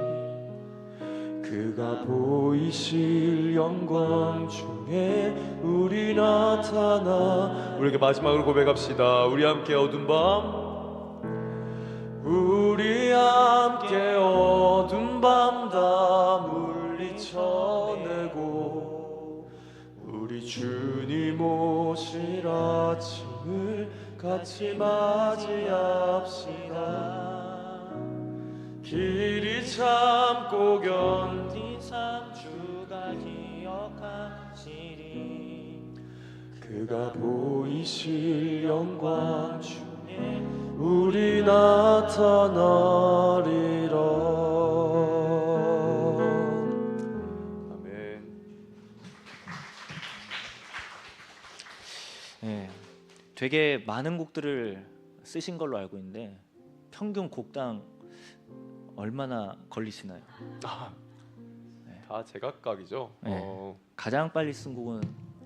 그가 보이실 영광 중에 우리 나타나. 우리에게 마지막으로 고백합시다. 우리 함께 어두운 밤, 우리 함께 어두운 밤 다 물리쳐내고 우리 주님 오실 아침을 같이 맞이합시다. 길이 참고 견딘 삶 주가 기억하시리. 그가 보이실 영광 중에 우리 나타나리라. 아멘. 네, 되게 많은 곡들을 쓰신 걸로 알고 있는데 평균 곡당 얼마나 걸리시나요? 다 제각각이죠. 네. 가장 빨리 쓴 곡은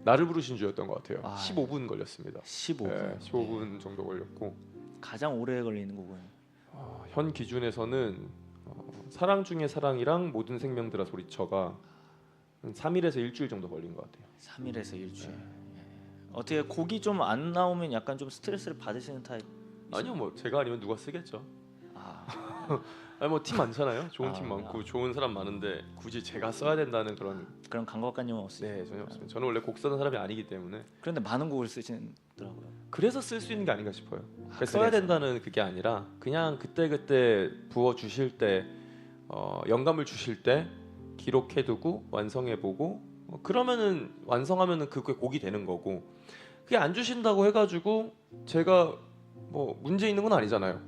나를 부르신 주였던 것 같아요. 아, 15분 걸렸습니다. 15분. 네, 15분 정도 걸렸고 가장 오래 걸리는 거고요. 현 기준에서는 사랑 중에 사랑이랑 모든 생명들아 소리쳐가 3일에서 일주일 정도 걸린 것 같아요. 3일에서 일주일. 어떻게 곡이 좀 안 나오면 약간 좀 스트레스를 받으시는 타입? 아니요, 뭐 제가 아니면 누가 쓰겠죠. 아, 아니 뭐 팀 많잖아요. 좋은 아, 팀 많고 좋은 사람 많은데 굳이 제가 써야 된다는 그런 그런 강박관념은 없으시죠? 네 전혀 없습니다. 저는 원래 곡 쓰는 사람이 아니기 때문에 그런데 많은 곡을 쓰시더라고요. 그래서 쓸 수 있는 게 아닌가 싶어요. 아, 써야 그래서? 된다는 그게 아니라 그냥 그때 부어 주실 때 영감을 주실 때 기록해두고 완성해보고 그러면은 완성하면은 그게 곡이 되는 거고 그게 안 주신다고 해가지고 제가 뭐 문제 있는 건 아니잖아요.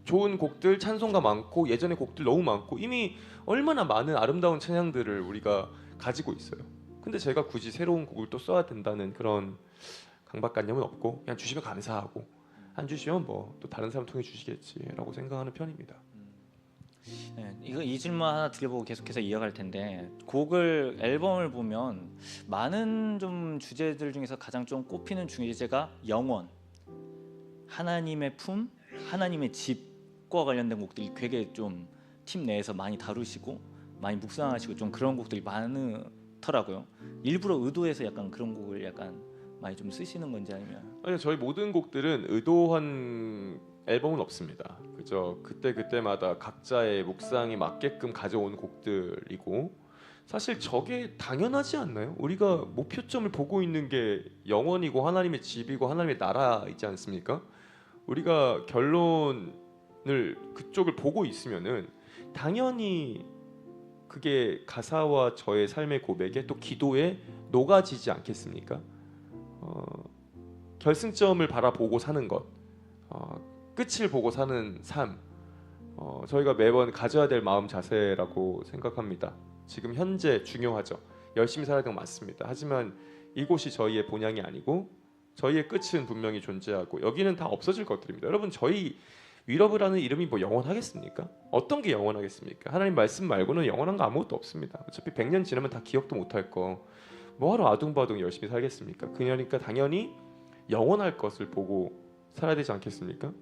좋은 곡들 찬송가 많고 예전에 곡들 너무 많고 이미 얼마나 많은 아름다운 찬양들을 우리가 가지고 있어요. 근데 제가 굳이 새로운 곡을 또 써야 된다는 그런 강박관념은 없고 그냥 주시면 감사하고 안 주시면 뭐 또 다른 사람 통해 주시겠지라고 생각하는 편입니다. 네, 이 질문 하나 드려보고 계속해서 이어갈 텐데 곡을 앨범을 보면 많은 좀 주제들 중에서 가장 좀 꼽히는 주제가 영원, 하나님의 품, 하나님의 집과 관련된 곡들이 되게 좀 팀 내에서 많이 다루시고 많이 묵상하시고 좀 그런 곡들이 많더라고요. 일부러 의도해서 약간 그런 곡을 약간 많이 좀 쓰시는 건지 아니면 아니요, 저희 모든 곡들은 의도한 앨범은 없습니다. 그죠? 그때마다 각자의 묵상에 맞게끔 가져온 곡들이고 사실 저게 당연하지 않나요? 우리가 목표점을 보고 있는 게 영원이고 하나님의 집이고 하나님의 나라이지 않습니까? 우리가 결론을 그쪽을 보고 있으면은 당연히 그게 가사와 저의 삶의 고백에 또 기도에 녹아지지 않겠습니까? 결승점을 바라보고 사는 것, 끝을 보고 사는 삶, 저희가 매번 가져야 될 마음 자세라고 생각합니다. 지금 현재 중요하죠. 열심히 살아야 되는 건 맞습니다. 하지만 이곳이 저희의 본향이 아니고 저희의 끝은 분명히 존재하고 여기는 다 없어질 것들입니다. 여러분 저희 위러브라는 이름이 뭐 영원하겠습니까? 어떤 게 영원하겠습니까? 하나님 말씀 말고는 영원한 거 아무것도 없습니다. 어차피 100년 지나면 다 기억도 못할 거 뭐하러 아둥바둥 열심히 살겠습니까? 그러니까 당연히 영원할 것을 보고 살아야 되지 않겠습니까?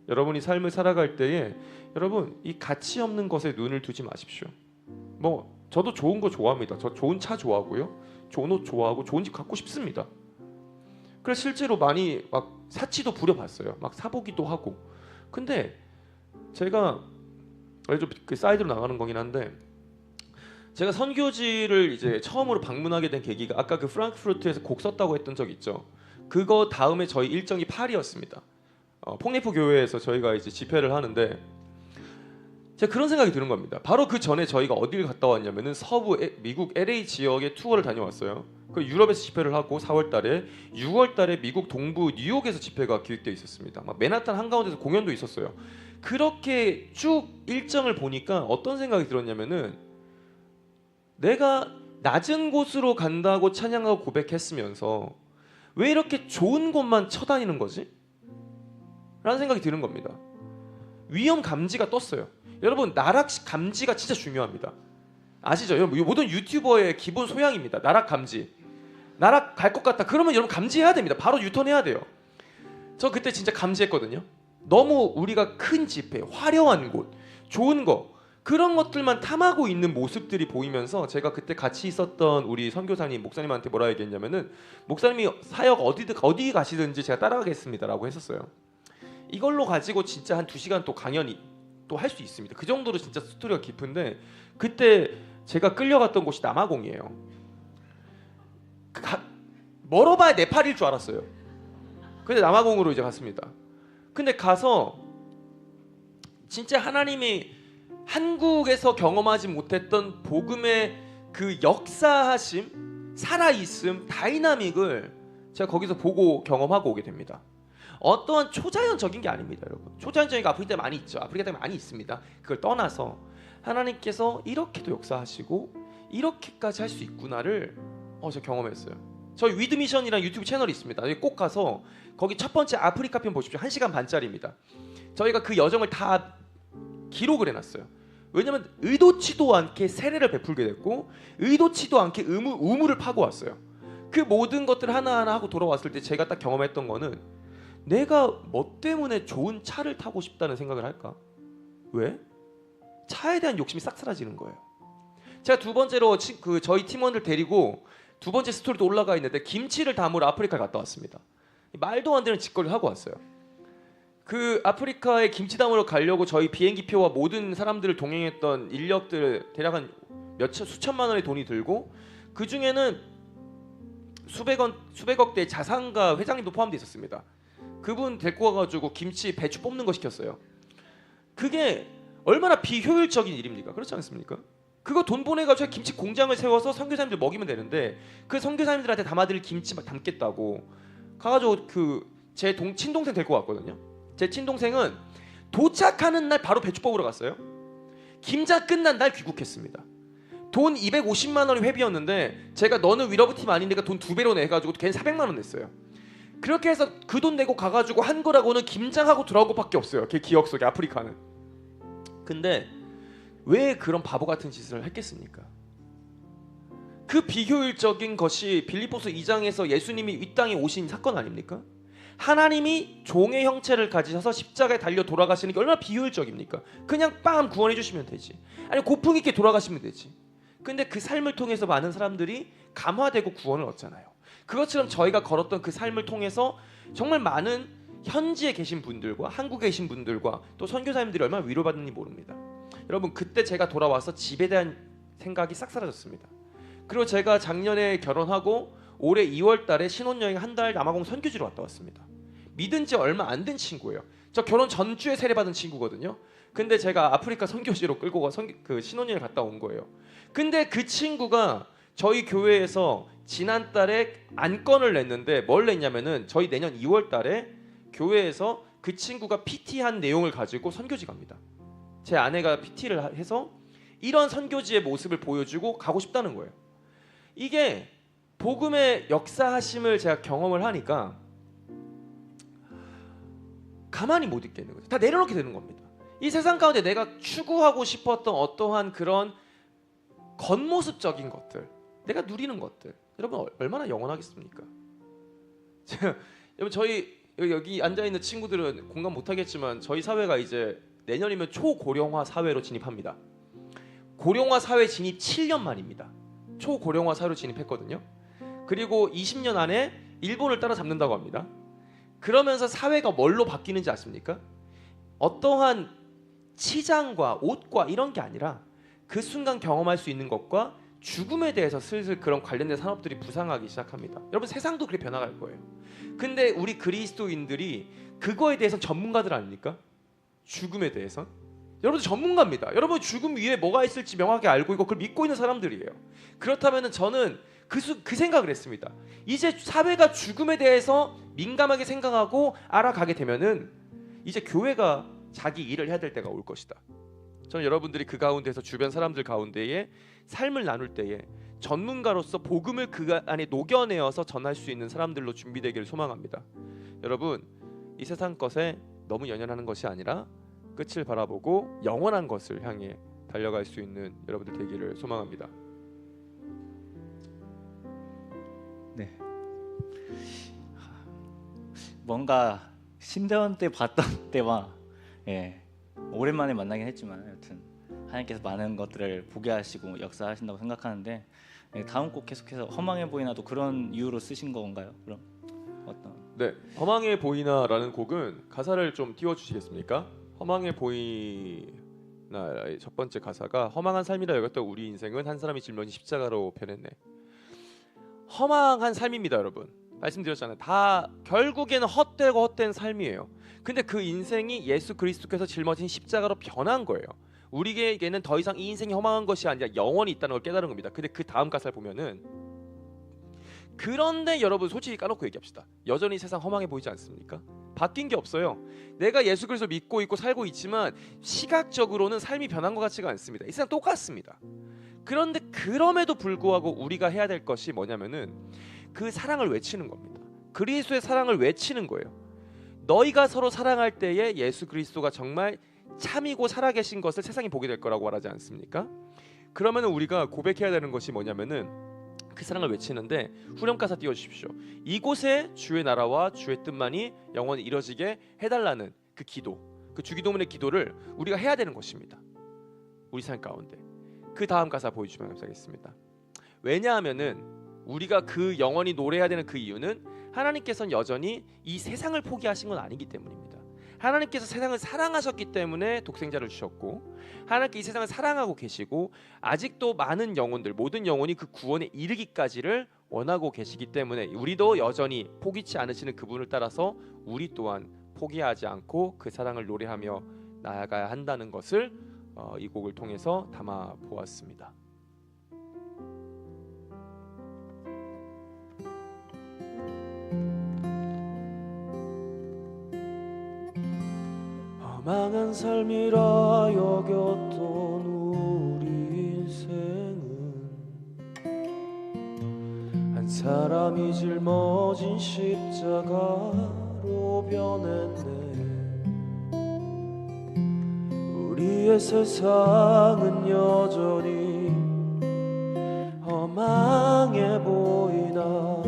여러분이 삶을 살아갈 때에 여러분 이 가치 없는 것에 눈을 두지 마십시오. 뭐 저도 좋은 거 좋아합니다. 저 좋은 차 좋아하고요. 좋은 옷 좋아하고 좋은 집 갖고 싶습니다. 그래서 실제로 많이 막 사치도 부려봤어요. 막 사보기도 하고. 근데 제가 좀 그 사이드로 나가는 거긴 한데 제가 선교지를 이제 처음으로 방문하게 된 계기가 아까 그 프랑크푸르트에서 곡 썼다고 했던 적 있죠. 그거 다음에 저희 일정이 파리였습니다. 폭리프 교회에서 저희가 이제 집회를 하는데 제가 그런 생각이 드는 겁니다. 바로 그 전에 저희가 어디를 갔다 왔냐면은 서부 미국 LA 지역의 투어를 다녀왔어요. 그 유럽에서 집회를 하고 4월달에 6월달에 미국 동부 뉴욕에서 집회가 기획되어 있었습니다. 막 맨하탄 한가운데서 공연도 있었어요. 그렇게 쭉 일정을 보니까 어떤 생각이 들었냐면은 내가 낮은 곳으로 간다고 찬양하고 고백했으면서 왜 이렇게 좋은 곳만 쳐다니는 거지? 라는 생각이 드는 겁니다. 위험 감지가 떴어요. 여러분 나락 감지가 진짜 중요합니다. 아시죠? 여러분 모든 유튜버의 기본 소양입니다. 나락 감지. 나락 갈 것 같다. 그러면 여러분 감지해야 됩니다. 바로 유턴해야 돼요. 저 그때 진짜 감지했거든요. 너무 우리가 큰 집회, 화려한 곳, 좋은 거 그런 것들만 탐하고 있는 모습들이 보이면서 제가 그때 같이 있었던 우리 선교사님 목사님한테 뭐라 얘기했냐면은 목사님이 사역 어디 가시든지 제가 따라가겠습니다라고 했었어요. 이걸로 가지고 진짜 한 2시간 또 강연이 또 할 수 있습니다. 그 정도로 진짜 스토리가 깊은데 그때 제가 끌려갔던 곳이 남아공이에요. 멀어봐야 네팔일 줄 알았어요. 근데 남아공으로 이제 갔습니다. 근데 가서 진짜 하나님이 한국에서 경험하지 못했던 복음의 그 역사하심, 살아있음, 다이나믹을 제가 거기서 보고 경험하고 오게 됩니다. 어떠한 초자연적인 게 아닙니다, 여러분. 초자연적인 게 아프리카에 많이 있죠. 아프리카에 많이 있습니다. 그걸 떠나서 하나님께서 이렇게도 역사하시고 이렇게까지 할 수 있구나를 제가 경험했어요. 저희 위드미션이라는 유튜브 채널이 있습니다. 꼭 가서 거기 첫 번째 아프리카 편 보십시오. 1시간 반짜리입니다. 저희가 그 여정을 다 기록을 해놨어요. 왜냐면 의도치도 않게 세례를 베풀게 됐고 의도치도 않게 우물을 파고 왔어요. 그 모든 것들 하나하나 하고 돌아왔을 때 제가 딱 경험했던 거는 내가 뭐 때문에 좋은 차를 타고 싶다는 생각을 할까? 왜? 차에 대한 욕심이 싹 사라지는 거예요. 제가 두 번째로 저희 팀원들 데리고 두 번째 스토리도 올라가 있는데 김치를 담으러 아프리카에 갔다 왔습니다. 말도 안 되는 짓거리를 하고 왔어요. 그 아프리카에 김치 담으러 가려고 저희 비행기표와 모든 사람들을 동행했던 인력들 대략 한 수천만 원의 돈이 들고 그 중에는 수백억 대 자산가 회장님도 포함되어 있었습니다. 그분 데리고 와가지고 김치 배추 뽑는 거 시켰어요. 그게 얼마나 비효율적인 일입니까? 그렇지 않습니까? 그거 돈 보내가지고 김치 공장을 세워서 선교사님들 먹이면 되는데 그 선교사님들한테 담아드릴 김치 막 담겠다고 가가지고 제 친동생 데리고 왔거든요. 제 친동생은 도착하는 날 바로 배추 뽑으러 갔어요. 김장 끝난 날 귀국했습니다. 돈 250만 원이 회비였는데 제가 너는 위러브 팀 아니니까 돈 2배로 내가지고 걔는 400만 원 냈어요. 그렇게 해서 그 돈 내고 가가지고 한 거라고는 김장하고 돌아온 것밖에 없어요. 걔 기억 속에 아프리카는. 근데 왜 그런 바보 같은 짓을 했겠습니까? 그 비효율적인 것이 빌립보서 2장에서 예수님이 이 땅에 오신 사건 아닙니까? 하나님이 종의 형체를 가지셔서 십자가에 달려 돌아가시는 게 얼마나 비효율적입니까? 그냥 빰 구원해 주시면 되지. 아니 고풍 있게 돌아가시면 되지. 근데 그 삶을 통해서 많은 사람들이 감화되고 구원을 얻잖아요. 그것처럼 저희가 걸었던 그 삶을 통해서 정말 많은 현지에 계신 분들과 한국에 계신 분들과 또 선교사님들이 얼마나 위로받는지 모릅니다. 여러분 그때 제가 돌아와서 집에 대한 생각이 싹 사라졌습니다. 그리고 제가 작년에 결혼하고 올해 2월 달에 신혼여행 한 달 남아공 선교지로 갔다 왔습니다. 믿은 지 얼마 안 된 친구예요. 저 결혼 전주에 세례받은 친구거든요. 근데 제가 아프리카 선교지로 끌고 가 신혼여행 갔다 온 거예요. 근데 그 친구가 저희 교회에서 지난달에 안건을 냈는데 뭘 냈냐면은 저희 내년 2월 달에 교회에서 그 친구가 PT한 내용을 가지고 선교지 갑니다. 제 아내가 PT를 해서 이런 선교지의 모습을 보여주고 가고 싶다는 거예요. 이게 복음의 역사하심을 제가 경험을 하니까 가만히 못 있겠는 거죠. 다 내려놓게 되는 겁니다. 이 세상 가운데 내가 추구하고 싶었던 어떠한 그런 겉모습적인 것들, 내가 누리는 것들, 여러분 얼마나 영원하겠습니까? 여러분 저희 여기 앉아 있는 친구들은 공감 못하겠지만 저희 사회가 이제 내년이면 초고령화 사회로 진입합니다. 고령화 사회 진입 7년 만입니다. 초고령화 사회로 진입했거든요. 그리고 20년 안에 일본을 따라잡는다고 합니다. 그러면서 사회가 뭘로 바뀌는지 아십니까? 어떠한 치장과 옷과 이런 게 아니라 그 순간 경험할 수 있는 것과 죽음에 대해서 슬슬 그런 관련된 산업들이 부상하기 시작합니다. 여러분 세상도 그렇게 변화갈 거예요. 근데 우리 그리스도인들이 그거에 대해서 전문가들 아닙니까? 죽음에 대해서 여러분 전문가입니다. 여러분 죽음 위에 뭐가 있을지 명확히 알고 있고 그걸 믿고 있는 사람들이에요. 그렇다면 저는 그 생각을 했습니다. 이제 사회가 죽음에 대해서 민감하게 생각하고 알아가게 되면은 이제 교회가 자기 일을 해야 될 때가 올 것이다. 저는 여러분들이 그 가운데서 주변 사람들 가운데에 삶을 나눌 때에 전문가로서 복음을 그 안에 녹여내어서 전할 수 있는 사람들로 준비되기를 소망합니다. 여러분 이 세상 것에 너무 연연하는 것이 아니라 끝을 바라보고 영원한 것을 향해 달려갈 수 있는 여러분들 되기를 소망합니다. 네. 뭔가 신대원 때 봤던 때와 오랜만에 만나긴 했지만 여튼 하나님께서 많은 것들을 보게 하시고 역사하신다고 생각하는데 다음 곡 계속해서 허망해 보이나도 그런 이유로 쓰신 건가요? 그럼 어떤? 네, 허망해 보이나라는 곡은 가사를 좀 띄워주시겠습니까? 허망해 보이나의 첫 번째 가사가 허망한 삶이라 여겼던 우리 인생은 한 사람의 질문이 십자가로 변했네. 허망한 삶입니다, 여러분. 말씀드렸잖아요. 다 결국에는 헛되고 헛된 삶이에요. 근데 그 인생이 예수 그리스도께서 짊어진 십자가로 변한 거예요. 우리에게는 더 이상 이 인생이 허망한 것이 아니라 영원히 있다는 걸 깨달은 겁니다. 근데 그 다음 가사를 보면은 그런데 여러분 솔직히 까놓고 얘기합시다. 여전히 세상 허망해 보이지 않습니까? 바뀐 게 없어요. 내가 예수 그리스도를 믿고 있고 살고 있지만 시각적으로는 삶이 변한 것 같지가 않습니다. 이 세상 똑같습니다. 그런데 그럼에도 불구하고 우리가 해야 될 것이 뭐냐면은 그 사랑을 외치는 겁니다. 그리스도의 사랑을 외치는 거예요. 너희가 서로 사랑할 때에 예수 그리스도가 정말 참이고 살아계신 것을 세상이 보게 될 거라고 말하지 않습니까? 그러면 우리가 고백해야 되는 것이 뭐냐면은 그 사랑을 외치는데 후렴 가사 띄워주십시오. 이곳에 주의 나라와 주의 뜻만이 영원히 이뤄지게 해달라는 그 기도, 그 주기도문의 기도를 우리가 해야 되는 것입니다. 우리 삶 가운데. 그 다음 가사 보여주시면 감사하겠습니다. 왜냐하면은 우리가 그 영원히 노래해야 되는 그 이유는 하나님께서는 여전히 이 세상을 포기하신 건 아니기 때문입니다. 하나님께서 세상을 사랑하셨기 때문에 독생자를 주셨고, 하나님께 이 세상을 사랑하고 계시고, 아직도 많은 영혼들, 모든 영혼이 그 구원에 이르기까지를 원하고 계시기 때문에 우리도 여전히 포기치 않으시는 그분을 따라서 우리 또한 포기하지 않고 그 사랑을 노래하며 나아가야 한다는 것을 이 곡을 통해서 담아 보았습니다. 망한 삶이라 여겼던 우리 인생은 한 사람이 짊어진 십자가로 변했네. 우리의 세상은 여전히 허망해 보이나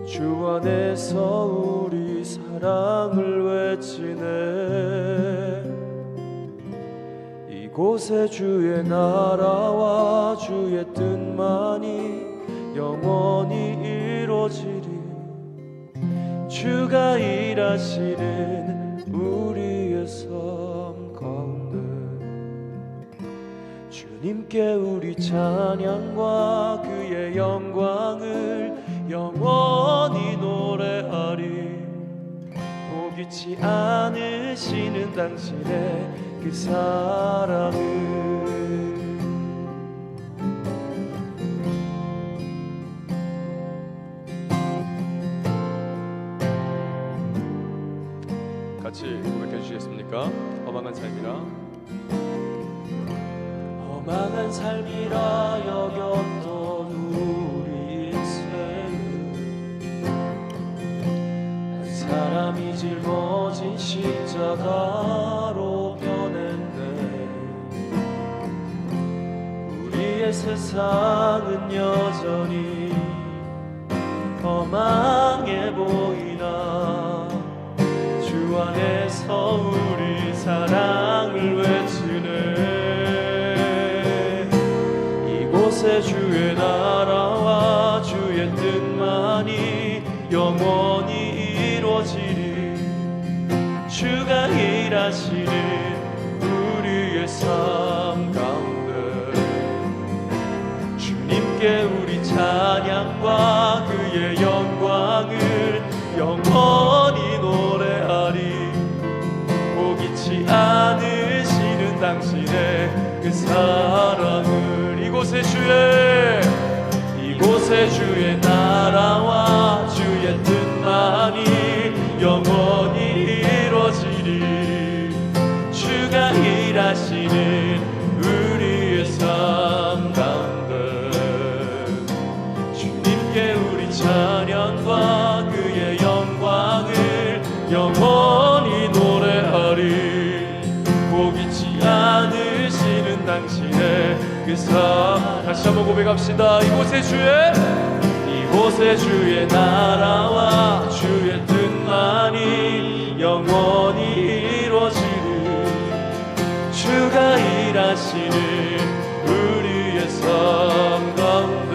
주 안에서 우리 사랑을 외치네. 이곳에 주의 나라와 주의 뜻만이 영원히 이루어지리. 주가 일하시는 우리의 삶 가운데 주님께 우리 찬양과 그의 영광을 영원히 노래하리. 포기치 않으시는 당신의 그 사랑을. 같이 고백해 주시겠습니까? 허망한 삶이라, 허망한 삶이라 여겼던 우리 인생은 한 사람이 짊어진 십자가로 변했네. 우리의 세상은 여전히 험하게 보이나 주 안에서 우리 사랑을 외치네. 이곳에 주의 나라와 주의 뜻만이 영원히 이루어지리. 주가 일하시는 우리의 삶 가운데 주님께 우리 찬양과 그의 영광을 영원히 노래하리. 포기치 않으시는 당신의 그 사랑을. 이곳에 주의 나라와 주의 뜻만이 영원히 이루어지리. 주가 일하시는 우리의 삶 가운데 주님께 우리 찬양과 그의 영광을 영원히 노래하리. 포기치 않으시는 당신의 그 삶. 다시 한번 고백합시다. 이곳에 주의 나라와 주의 뜻만이 영원히 이루어지리. 주가 일하시는 우리의 삶 가운데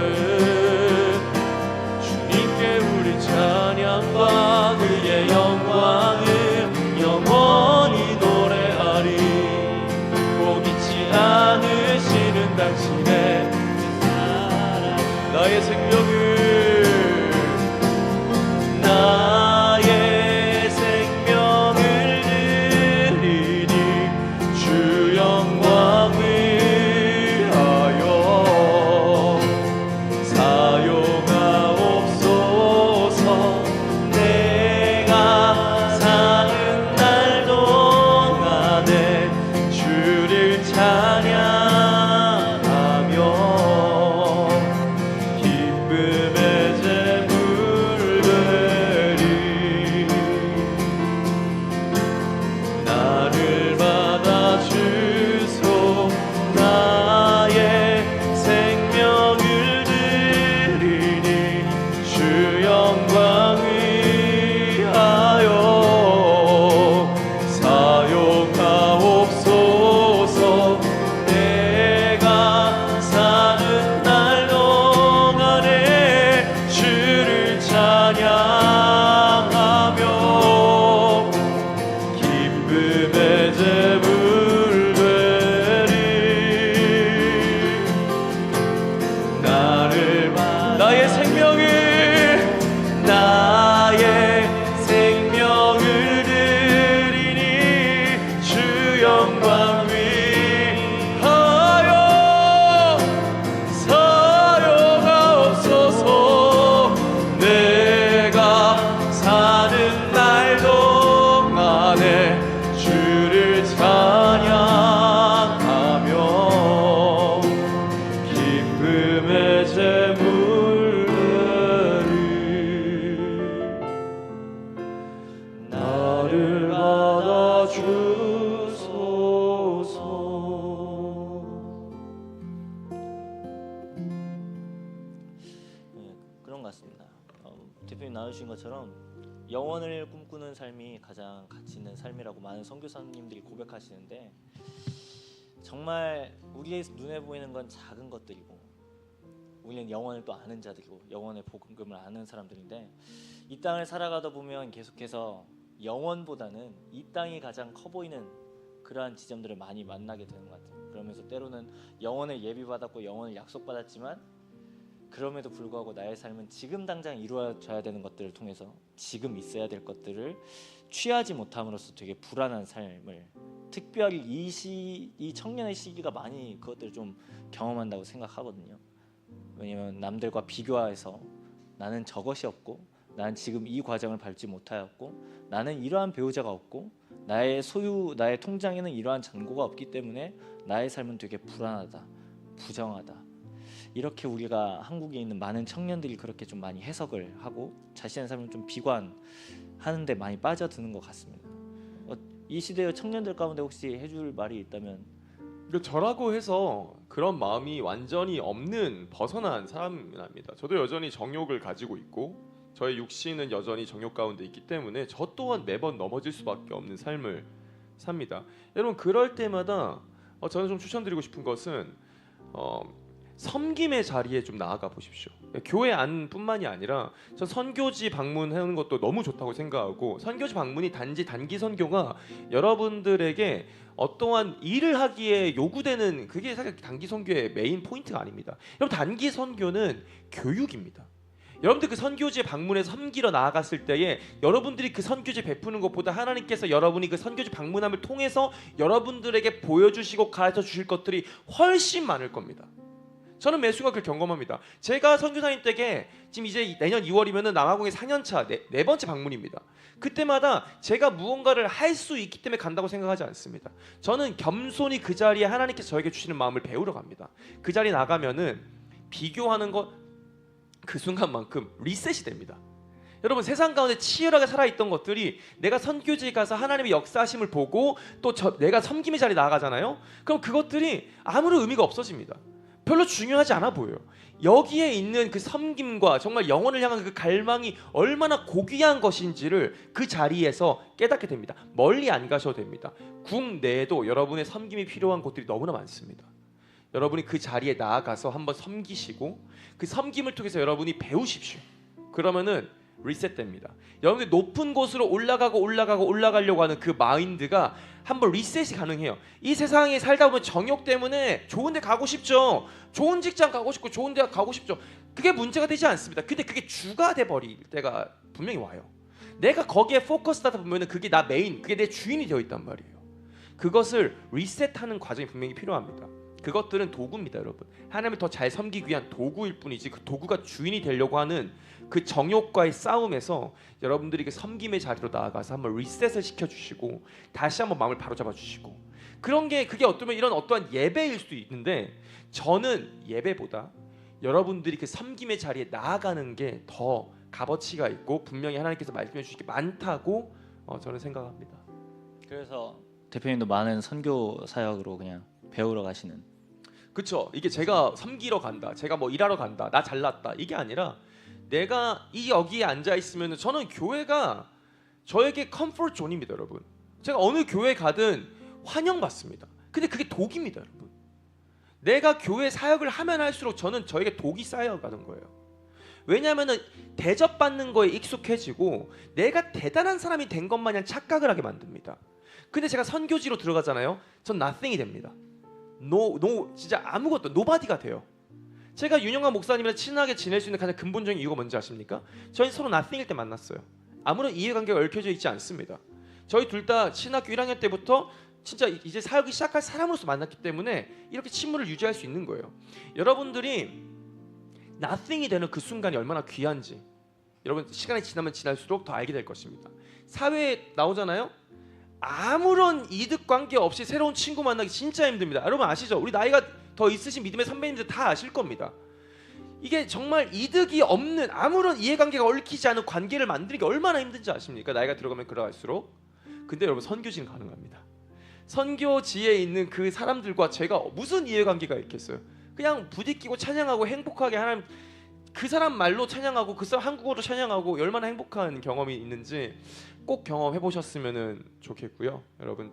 주님께 우리 찬양과 그의 영광을 영원히 노래하리. 포기치 않으시는 당신의 사랑. 나의 생명을 드리니 주 영광을 주신 것처럼 영원을 꿈꾸는 삶이 가장 가치 있는 삶이라고 많은 선교사님들이 고백하시는데 정말 우리의 눈에 보이는 건 작은 것들이고 우리는 영원을 또 아는 자들이고 영원의 복음을 아는 사람들인데 이 땅을 살아가다 보면 계속해서 영원보다는 이 땅이 가장 커 보이는 그러한 지점들을 많이 만나게 되는 것 같아요. 그러면서 때로는 영원을 예비받았고 영원을 약속받았지만 그럼에도 불구하고 나의 삶은 지금 당장 이루어져야 되는 것들을 통해서 지금 있어야 될 것들을 취하지 못함으로써 되게 불안한 삶을 특별히 이 청년의 시기가 많이 그것들을 좀 경험한다고 생각하거든요. 왜냐면 남들과 비교해서 나는 저것이 없고 나는 지금 이 과정을 밟지 못하였고 나는 이러한 배우자가 없고 나의 통장에는 이러한 잔고가 없기 때문에 나의 삶은 되게 불안하다, 부정하다. 이렇게 우리가 한국에 있는 많은 청년들이 그렇게 좀 많이 해석을 하고 자신의 삶을 좀 비관하는 데 많이 빠져드는 것 같습니다. 이 시대의 청년들 가운데 혹시 해줄 말이 있다면? 저라고 해서 그런 마음이 완전히 없는 벗어난 사람입니다. 저도 여전히 정욕을 가지고 있고 저의 육신은 여전히 정욕 가운데 있기 때문에 저 또한 매번 넘어질 수밖에 없는 삶을 삽니다. 여러분 그럴 때마다 저는 좀 추천드리고 싶은 것은 섬김의 자리에 좀 나아가 보십시오. 교회 안뿐만이 아니라 전 선교지 방문하는 것도 너무 좋다고 생각하고 선교지 방문이 단지 단기 선교가 여러분들에게 어떠한 일을 하기에 요구되는 그게 사실 단기 선교의 메인 포인트가 아닙니다. 여러분 단기 선교는 교육입니다. 여러분들 그 선교지에 방문해서 섬기러 나아갔을 때에 여러분들이 그 선교지 베푸는 것보다 하나님께서 여러분이 그 선교지 방문함을 통해서 여러분들에게 보여주시고 가르쳐 주실 것들이 훨씬 많을 겁니다. 저는 매 순간 그걸 경험합니다. 제가 선교사님 댁에 지금 이제 내년 2월이면 남아공의 4년차 네 번째 방문입니다. 그때마다 제가 무언가를 할 수 있기 때문에 간다고 생각하지 않습니다. 저는 겸손히 그 자리에 하나님께서 저에게 주시는 마음을 배우러 갑니다. 그 자리에 나가면은 비교하는 것 그 순간만큼 리셋이 됩니다. 여러분 세상 가운데 치열하게 살아있던 것들이 내가 선교지에 가서 하나님의 역사하심을 보고 또 내가 섬김의 자리에 나아가잖아요. 그럼 그것들이 아무런 의미가 없어집니다. 별로 중요하지 않아 보여요. 여기에 있는 그 섬김과 정말 영혼을 향한 그 갈망이 얼마나 고귀한 것인지를 그 자리에서 깨닫게 됩니다. 멀리 안 가셔도 됩니다. 국내에도 여러분의 섬김이 필요한 곳들이 너무나 많습니다. 여러분이 그 자리에 나아가서 한번 섬기시고 그 섬김을 통해서 여러분이 배우십시오. 그러면은 리셋됩니다. 여러분들 높은 곳으로 올라가려고 하는 그 마인드가 한번 리셋이 가능해요. 이 세상에 살다 보면 정욕 때문에 좋은 데 가고 싶죠. 좋은 직장 가고 싶고 좋은 데 가고 싶죠. 그게 문제가 되지 않습니다. 근데 그게 주가 돼버릴 때가 분명히 와요. 내가 거기에 포커스하다 보면 그게 나 메인, 그게 내 주인이 되어 있단 말이에요. 그것을 리셋하는 과정이 분명히 필요합니다. 그것들은 도구입니다, 여러분. 하나님을 더 잘 섬기기 위한 도구일 뿐이지 그 도구가 주인이 되려고 하는 그 정욕과의 싸움에서 여러분들이 그 섬김의 자리로 나아가서 한번 리셋을 시켜주시고 다시 한번 마음을 바로잡아 주시고 그런 게 그게 어쩌면 이런 어떠한 예배일 수도 있는데 저는 예배보다 여러분들이 그 섬김의 자리에 나아가는 게 더 값어치가 있고 분명히 하나님께서 말씀해 주실 게 많다고 저는 생각합니다. 그래서 대표님도 많은 선교 사역으로 그냥 배우러 가시는. 그렇죠. 이게 제가 섬기러 간다, 제가 뭐 일하러 간다, 나 잘났다 이게 아니라 내가 여기에 앉아 있으면 저는 교회가 저에게 컴포트 존입니다, 여러분. 제가 어느 교회 가든 환영받습니다. 근데 그게 독입니다, 여러분. 내가 교회 사역을 하면 할수록 저는 저에게 독이 쌓여가는 거예요. 왜냐하면 대접받는 거에 익숙해지고 내가 대단한 사람이 된 것 마냥 착각을 하게 만듭니다. 근데 제가 선교지로 들어가잖아요. 전 nothing이 됩니다. 진짜 아무것도 nobody가 돼요. 제가 윤영환 목사님이랑 친하게 지낼 수 있는 가장 근본적인 이유가 뭔지 아십니까? 저희 서로 nothing일 때 만났어요. 아무런 이해관계가 얽혀져 있지 않습니다. 저희 둘 다 신학교 1학년 때부터 진짜 이제 사역이 시작할 사람으로서 만났기 때문에 이렇게 친분을 유지할 수 있는 거예요. 여러분들이 nothing이 되는 그 순간이 얼마나 귀한지 여러분 시간이 지나면 지날수록 더 알게 될 것입니다. 사회에 나오잖아요. 아무런 이득 관계 없이 새로운 친구 만나기 진짜 힘듭니다. 여러분 아시죠? 우리 나이가 더 있으신 믿음의 선배님들 다 아실 겁니다. 이게 정말 이득이 없는 아무런 이해관계가 얽히지 않은 관계를 만드는 게 얼마나 힘든지 아십니까? 나이가 들어가면 들어갈수록. 근데 여러분 선교지는 가능합니다. 선교지에 있는 그 사람들과 제가 무슨 이해관계가 있겠어요? 그냥 부딪히고 찬양하고 행복하게 하나님 그 사람 말로 찬양하고 그 사람 한국어로 찬양하고 얼마나 행복한 경험이 있는지 꼭 경험해 보셨으면 좋겠고요. 여러분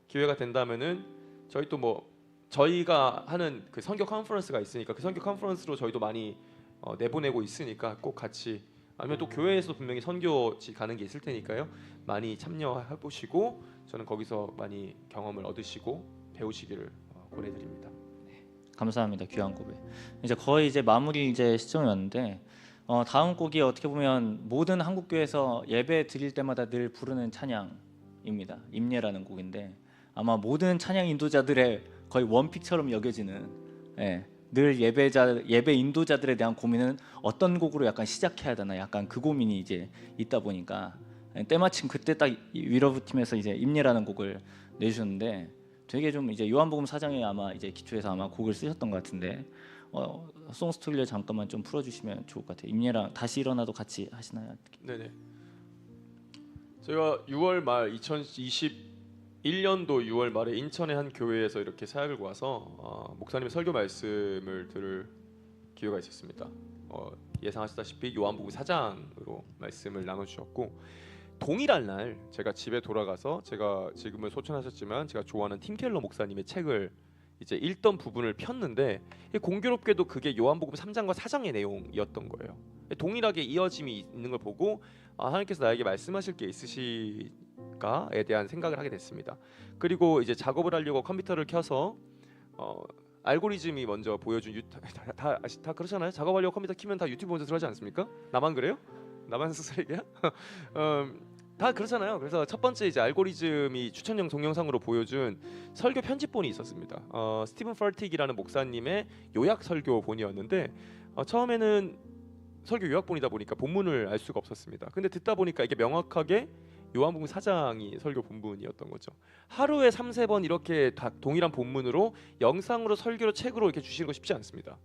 기회가 된다면은 저희 또 뭐 저희가 하는 그 선교 컨퍼런스가 있으니까 그 선교 컨퍼런스로 저희도 많이 내보내고 있으니까 꼭 같이 아니면 또 교회에서 분명히 선교지 가는 게 있을 테니까요. 많이 참여해 보시고 저는 거기서 많이 경험을 얻으시고 배우시기를 권해드립니다. 감사합니다. 귀한 고백. 이제 거의 이제 마무리 이제 시점이 왔는데 다음 곡이 어떻게 보면 모든 한국 교회에서 예배 드릴 때마다 늘 부르는 찬양입니다. 임예라는 곡인데 아마 모든 찬양 인도자들의 거의 원픽처럼 여겨지는 늘 예배 인도자들에 대한 고민은 어떤 곡으로 약간 시작해야 되나 약간 그 고민이 이제 있다 보니까 때마침 그때 딱 위러브팀에서 이제 임예라는 곡을 내주셨는데 되게 좀 이제 요한복음 4장에 아마 이제 기초해서 아마 곡을 쓰셨던 것 같은데 송스토리를 잠깐만 좀 풀어주시면 좋을 것 같아요. 임예랑 다시 일어나도 같이 하시나요? 네네. 제가 6월 말 2021년도 6월 말에 인천의 한 교회에서 이렇게 사역을 와서 목사님의 설교 말씀을 들을 기회가 있었습니다. 예상하시다시피 요한복음 4장으로 말씀을 나눠주셨고 동일한 날 제가 집에 돌아가서 제가 지금은 소천하셨지만 제가 좋아하는 팀 켈러 목사님의 책을 이제 읽던 부분을 폈는데 공교롭게도 그게 요한복음 3장과 4장의 내용이었던 거예요. 동일하게 이어짐이 있는 걸 보고 하나님께서 나에게 말씀하실 게 있으실까에 대한 생각을 하게 됐습니다. 그리고 이제 작업을 하려고 컴퓨터를 켜서 알고리즘이 먼저 보여준 다 그렇잖아요. 작업하려고 컴퓨터 키면 다 유튜브 먼저 들어가지 않습니까? 나만 그래요? 나만 스스로에게야? 다 그렇잖아요. 그래서 첫 번째 이제 알고리즘이 추천형 동영상으로 보여준 설교 편집본이 있었습니다. 스티븐 펄틱이라는 목사님의 요약 설교본이었는데 처음에는 설교 요약본이다 보니까 본문을 알 수가 없었습니다. 근데 듣다 보니까 이게 명확하게 요한복음 4장이 설교 본문이었던 거죠. 하루에 3-4번 이렇게 다 동일한 본문으로 영상으로 설교로 책으로 이렇게 주시는 거 쉽지 않습니다.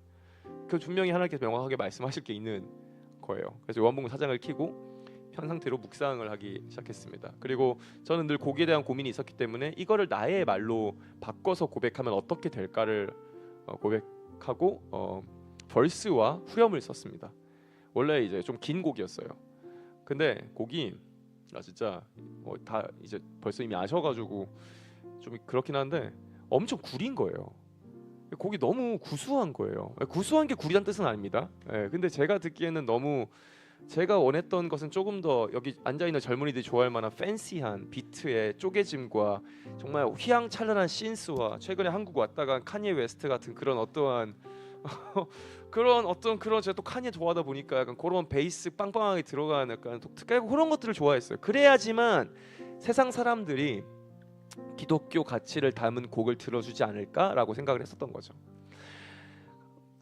그 분명히 하나님께서 명확하게 말씀하실 게 있는 거예요. 그래서 요한복음 4장을 켜고 현 상태로 묵상을 하기 시작했습니다. 그리고 저는 늘 곡에 대한 고민이 있었기 때문에 이거를 나의 말로 바꿔서 고백하면 어떻게 될까를 고백하고 벌스와 후렴을 썼습니다. 원래 이제 좀 긴 곡이었어요. 근데 곡이 진짜 다 이제 벌써 이미 아셔가지고 좀 그렇긴 한데 엄청 구린 거예요. 곡이 너무 구수한 거예요. 구수한 게 구리란 뜻은 아닙니다. 근데 제가 듣기에는 너무 제가 원했던 것은 조금 더 여기 앉아있는 젊은이들이 좋아할 만한 팬시한 비트의 쪼개짐과 정말 휘황찬란한 신스와 최근에 한국 왔다가 카니에 웨스트 같은 그런 어떠한 그런 제가 또 카니에 좋아하다 보니까 약간 그런 베이스 빵빵하게 들어간 약간 독특하고 그런 것들을 좋아했어요. 그래야지만 세상 사람들이 기독교 가치를 담은 곡을 들어주지 않을까라고 생각을 했었던 거죠.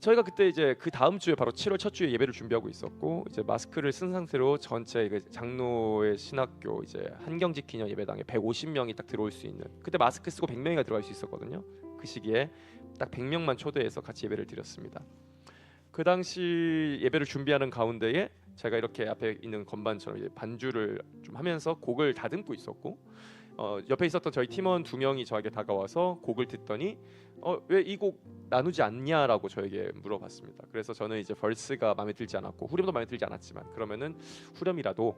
저희가 그때 이제 그 다음 주에 바로 7월 첫 주에 예배를 준비하고 있었고 이제 마스크를 쓴 상태로 전체 장로의 신학교 이제 한경직 기념 예배당에 150명이 딱 들어올 수 있는 그때 마스크 쓰고 100명이가 들어갈 수 있었거든요. 그 시기에 딱 100명만 초대해서 같이 예배를 드렸습니다. 그 당시 예배를 준비하는 가운데에 제가 이렇게 앞에 있는 건반처럼 이제 반주를 좀 하면서 곡을 다듬고 있었고 옆에 있었던 저희 팀원 2명이 저에게 다가와서 곡을 듣더니 왜 이 곡 나누지 않냐라고 저에게 물어봤습니다. 그래서 저는 이제 벌스가 마음에 들지 않았고 후렴도 마음에 들지 않았지만 그러면은 후렴이라도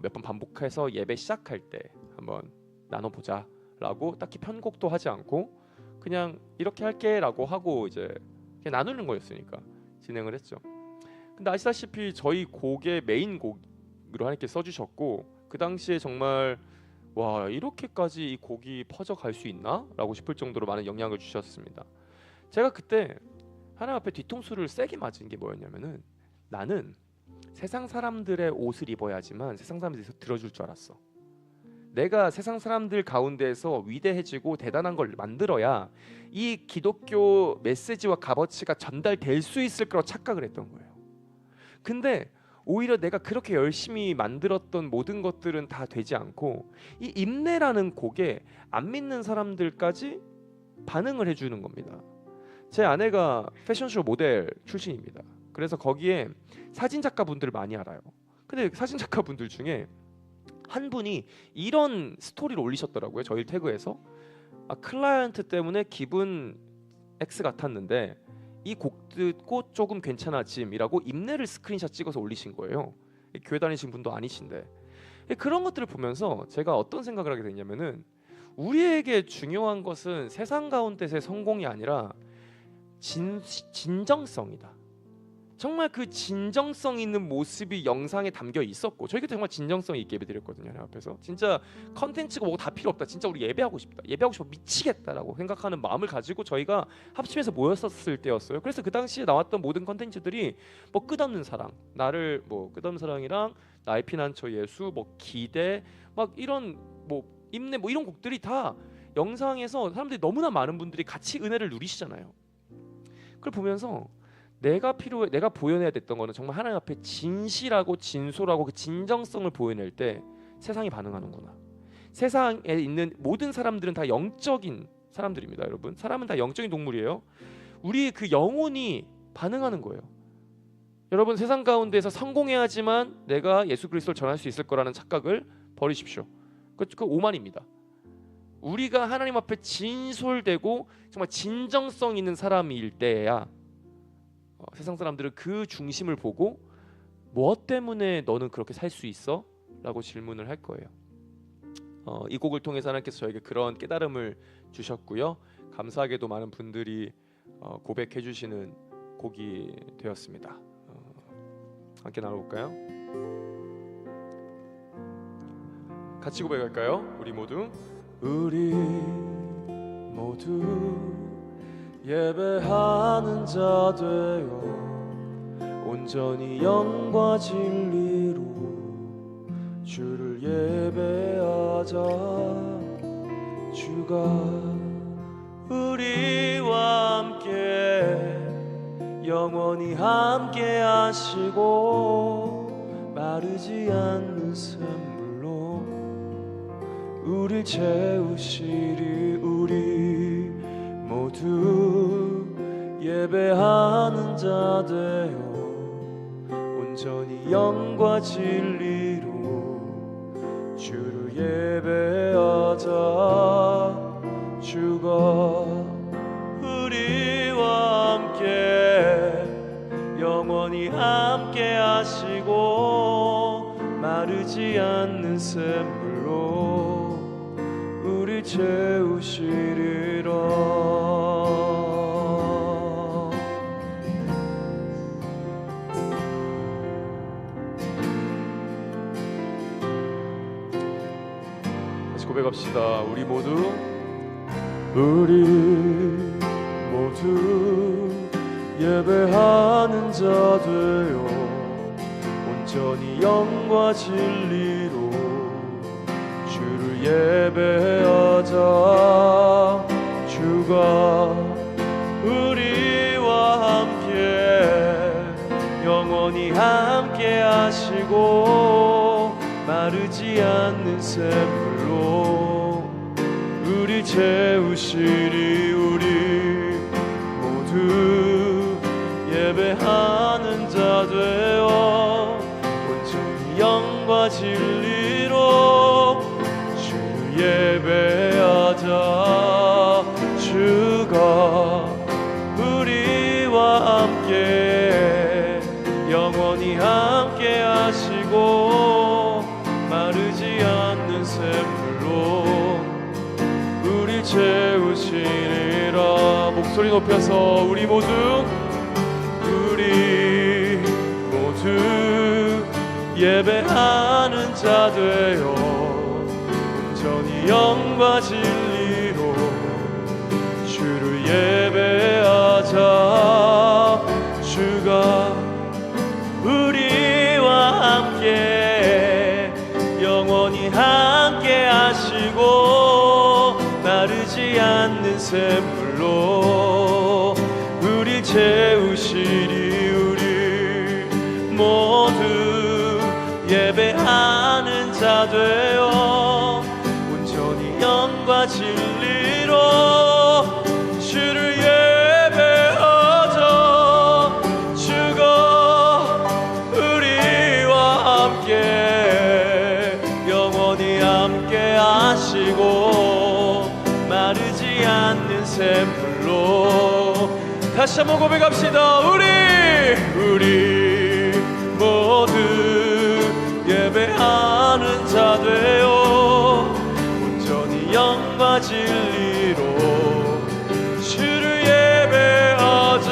몇 번 반복해서 예배 시작할 때 한번 나눠보자라고 딱히 편곡도 하지 않고 그냥 이렇게 할게라고 하고 이제 그냥 나누는 거였으니까 진행을 했죠. 근데 아시다시피 저희 곡의 메인 곡으로 하나님께 써주셨고 그 당시에 정말 와 이렇게까지 이 곡이 퍼져갈 수 있나? 라고 싶을 정도로 많은 영향을 주셨습니다. 제가 그때 하나님 앞에 뒤통수를 세게 맞은 게 뭐였냐면은 나는 세상 사람들의 옷을 입어야지만 세상 사람들이 들어줄 줄 알았어. 내가 세상 사람들 가운데에서 위대해지고 대단한 걸 만들어야 이 기독교 메시지와 값어치가 전달될 수 있을 거라고 착각을 했던 거예요. 근데 오히려 내가 그렇게 열심히 만들었던 모든 것들은 다 되지 않고 이 임내라는 곡에 안 믿는 사람들까지 반응을 해주는 겁니다. 제 아내가 패션쇼 모델 출신입니다. 그래서 거기에 사진작가분들을 많이 알아요. 근데 사진작가분들 중에 한 분이 이런 스토리를 올리셨더라고요. 저희 태그에서 클라이언트 때문에 기분 X 같았는데 이 곡 듣고 조금 괜찮아짐이라고 입내를 스크린샷 찍어서 올리신 거예요. 교회 다니신 분도 아니신데. 그런 것들을 보면서 제가 어떤 생각을 하게 됐냐면은 우리에게 중요한 것은 세상 가운데서의 성공이 아니라 진정성이다. 정말 그 진정성 있는 모습이 영상에 담겨 있었고, 저희가 정말 진정성 있게 예배드렸거든요. 하나님 앞에서 진짜 컨텐츠가 뭐고 다 필요 없다, 진짜 우리 예배하고 싶다, 예배하고 싶어 미치겠다라고 생각하는 마음을 가지고 저희가 합심해서 모였었을 때였어요. 그래서 그 당시에 나왔던 모든 컨텐츠들이 뭐 끝없는 사랑, 나를 뭐 끝없는 사랑이랑 나의 피난처 예수, 뭐 기대, 막 이런 뭐 임내, 뭐 이런 곡들이 다 영상에서 사람들이 너무나 많은 분들이 같이 은혜를 누리시잖아요. 그걸 보면서 내가 보여내야 됐던 거는 정말 하나님 앞에 진실하고 진솔하고 그 진정성을 보여낼 때 세상이 반응하는구나. 세상에 있는 모든 사람들은 다 영적인 사람들입니다, 여러분. 사람은 다 영적인 동물이에요. 우리의 그 영혼이 반응하는 거예요. 여러분, 세상 가운데서 성공해야지만 내가 예수 그리스도를 전할 수 있을 거라는 착각을 버리십시오. 그 오만입니다. 우리가 하나님 앞에 진솔되고 정말 진정성 있는 사람일 때야 세상 사람들은 그 중심을 보고 무엇 때문에 너는 그렇게 살 수 있어? 라고 질문을 할 거예요. 이 곡을 통해서 하나님께서 저에게 그런 깨달음을 주셨고요. 감사하게도 많은 분들이 고백해 주시는 곡이 되었습니다. 함께 나눠볼까요? 같이 고백할까요? 우리 모두 예배하는 자 되어 온전히 영과 진리로 주를 예배하자. 주가 우리와 함께 영원히 함께 하시고 마르지 않는 샘물로 우릴 채우시리. 우리 모두 예배하는 자 되어 온전히 영과 진리로 주를 예배하자. 주가 우리와 함께 영원히 함께 하시고 마르지 않는 샘물로 우리 채우시리라. 다시 고백합시다. 우리 모두 예배하는 자 되어 온전히 영과 진리로 주를 예배하자. 주가 우리와 함께 영원히 함께 하시고 마르지 않는 샘물로 우리 채우시리. 우리 모두 예배하는 자 되어 온전히 영과 진리로 주를 예배하자. 주가 우리와 함께 영원히 함께 하시고 마르지 않는 샘물로 우리 채우시리라. 목소리 높여서 우리 모두 예배하는 자 되어 온전히 영과 진리로 주를 예배하자. 주가 우리와 함께 영원히 함께 하시고 마르지 않는 샘물로 우리 채우시리. 우리 모두 예배하는 자 되어 온전히 영과 진리로 주를 예배하자. 주가 우리와 함께 영원히 함께 하시고 마르지 않는 샘물로 다시 한번 고백합시다. 우리 모두 예배하는 자 되어 온전히 영과 진리로 주를 예배하자.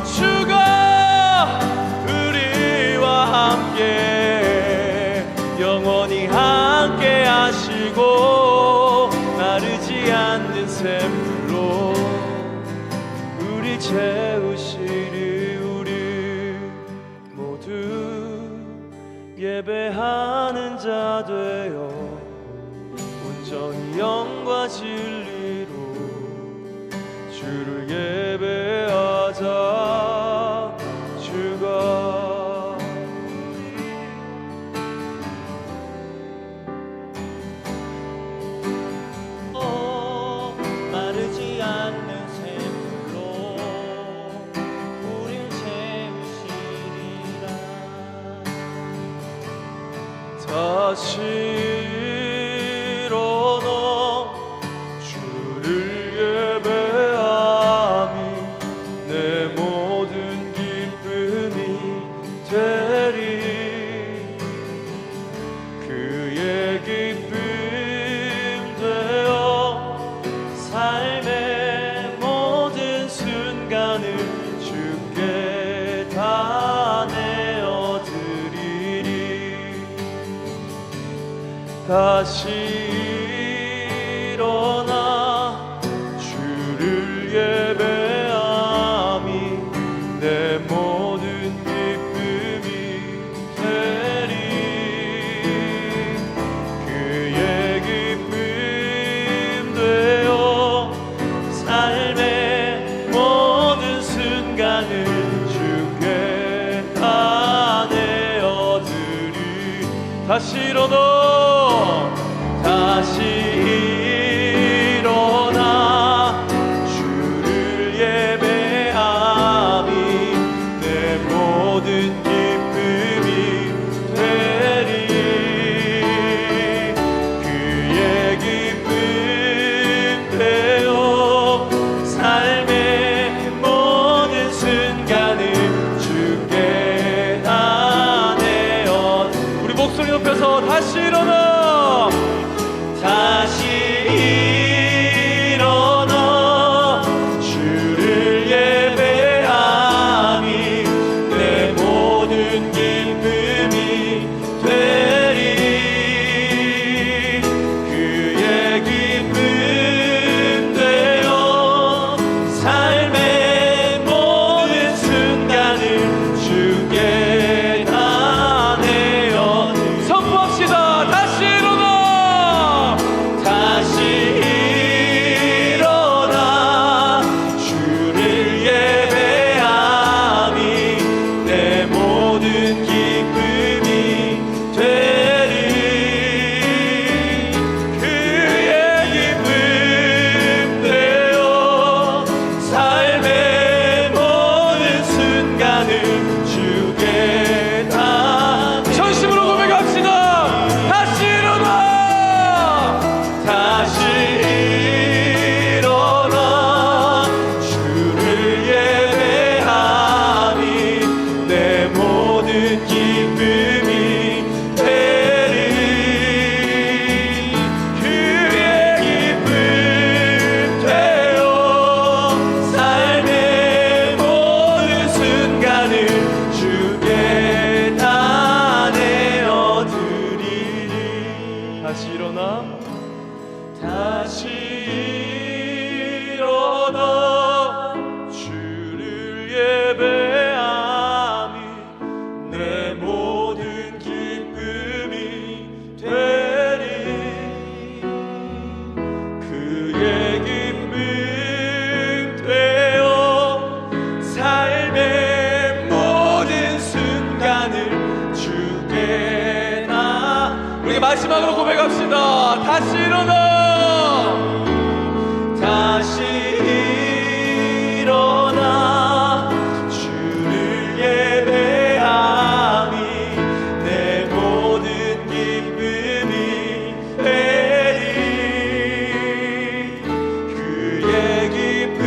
주가 우리와 함께 영원히 함께 하시고 마르지 않는 샘물로 우리 채우시리. 우리 모두 예배하는 자 되어 온전히 영과 진리로 주를 예배하자. 주가 마르지 않는 샘물로 우릴 채우시리라. 다시 일어나 주를 예배함이 내 모든 기쁨이 되리. 그의 기쁨 되어 삶의 모든 순간을 주께 다 내어드리리. 다시 일어나 주를 예배함이 내 모든 기쁨이 되리. 그의 기쁨 되어 삶의 모든 순간을 주께 다 내어드리. 다시 일어나 주를 예배함이 내 모든 기쁨이 되리. 그의 기쁨 되어 삶의 모든 순간을 주께 다 내어. 우리 목소리 높여서 다시 일어나. 다시 일어나 주를 예배함이 내 모든 기쁨이 되리. 그의 기쁨 되어 삶의 모든 순간을 주께 다 내어. 선포합시다. 다시 일어나. 다시 일어나 주를 예배함이 내 모든 기쁨이 되리. 그의 기쁨 되어 삶의 모든 순간을 주께 다. 전심으로 고백합시다. 다시 일어나. 다시 일어나 주를 예배함이 내 모든 기쁨이 되리. 그의 기쁨 되어 삶의 모든 순간을 주께 다 내어드리리. 다시 일어나. 다시 일어나 주를 예배함이 내 모든 기쁨이 되리. 그의 기쁨 되어 삶의 모든 순간을 주께 다. 우리 마지막으로 고백합시다. 다시 일어나. 다시 일어나 주를 예배함이 내 모든 기쁨이 되리. 그의 기쁨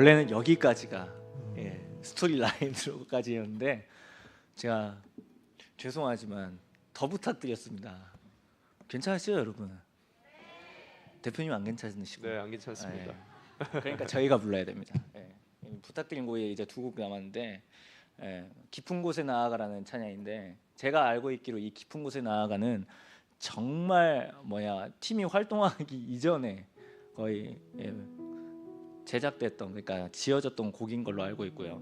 원래는 여기까지가 스토리 라인으로까지였는데 제가 죄송하지만 더 부탁드렸습니다. 괜찮으시죠, 여러분? 대표님 안 괜찮으시고? 네, 안 괜찮습니다. 그러니까 저희가 불러야 됩니다. 부탁드린 곡이 이제 2곡 남았는데 깊은 곳에 나아가라는 찬양인데 제가 알고 있기로 이 깊은 곳에 나아가는 정말 팀이 활동하기 이전에 거의 제작됐던 그러니까 지어졌던 곡인 걸로 알고 있고요.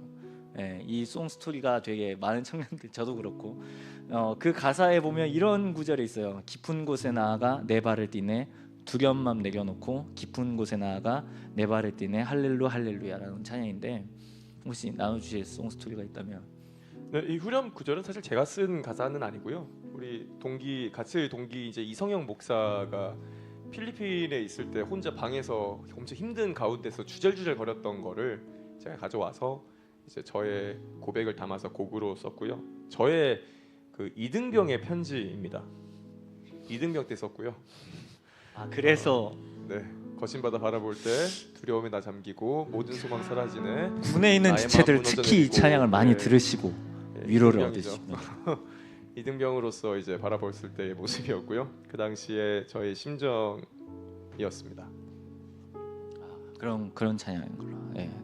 이 송 스토리가 되게 많은 청년들 저도 그렇고 그 가사에 보면 이런 구절이 있어요. 깊은 곳에 나아가 내 발을 띠네 두려움만 내려놓고 깊은 곳에 나아가 내 발을 띠네 할렐루 할렐루야라는 찬양인데 혹시 나눠주실 송 스토리가 있다면? 네, 이 후렴 구절은 사실 제가 쓴 가사는 아니고요. 우리 같이 동기 이제 이성영 목사가 필리핀에 있을 때 혼자 방에서 엄청 힘든 가운데서 주절주절 거렸던 거를 제가 가져와서 이제 저의 고백을 담아서 곡으로 썼고요. 저의 그 이등병의 편지입니다. 이등병 때 썼고요. 아 그래서 네, 거친 바다 바라볼 때 두려움에 나 잠기고 모든 소망 사라지네. 군에 있는 나의 지체들 마음 특히 이 무너져 찬양을 많이 네. 들으시고 네, 위로를 이등병이죠. 얻으시면 이등병으로서 이제 바라봤을 때의 모습이었고요. 그 당시에 저의 심정이었습니다. 그런 찬양인 걸로.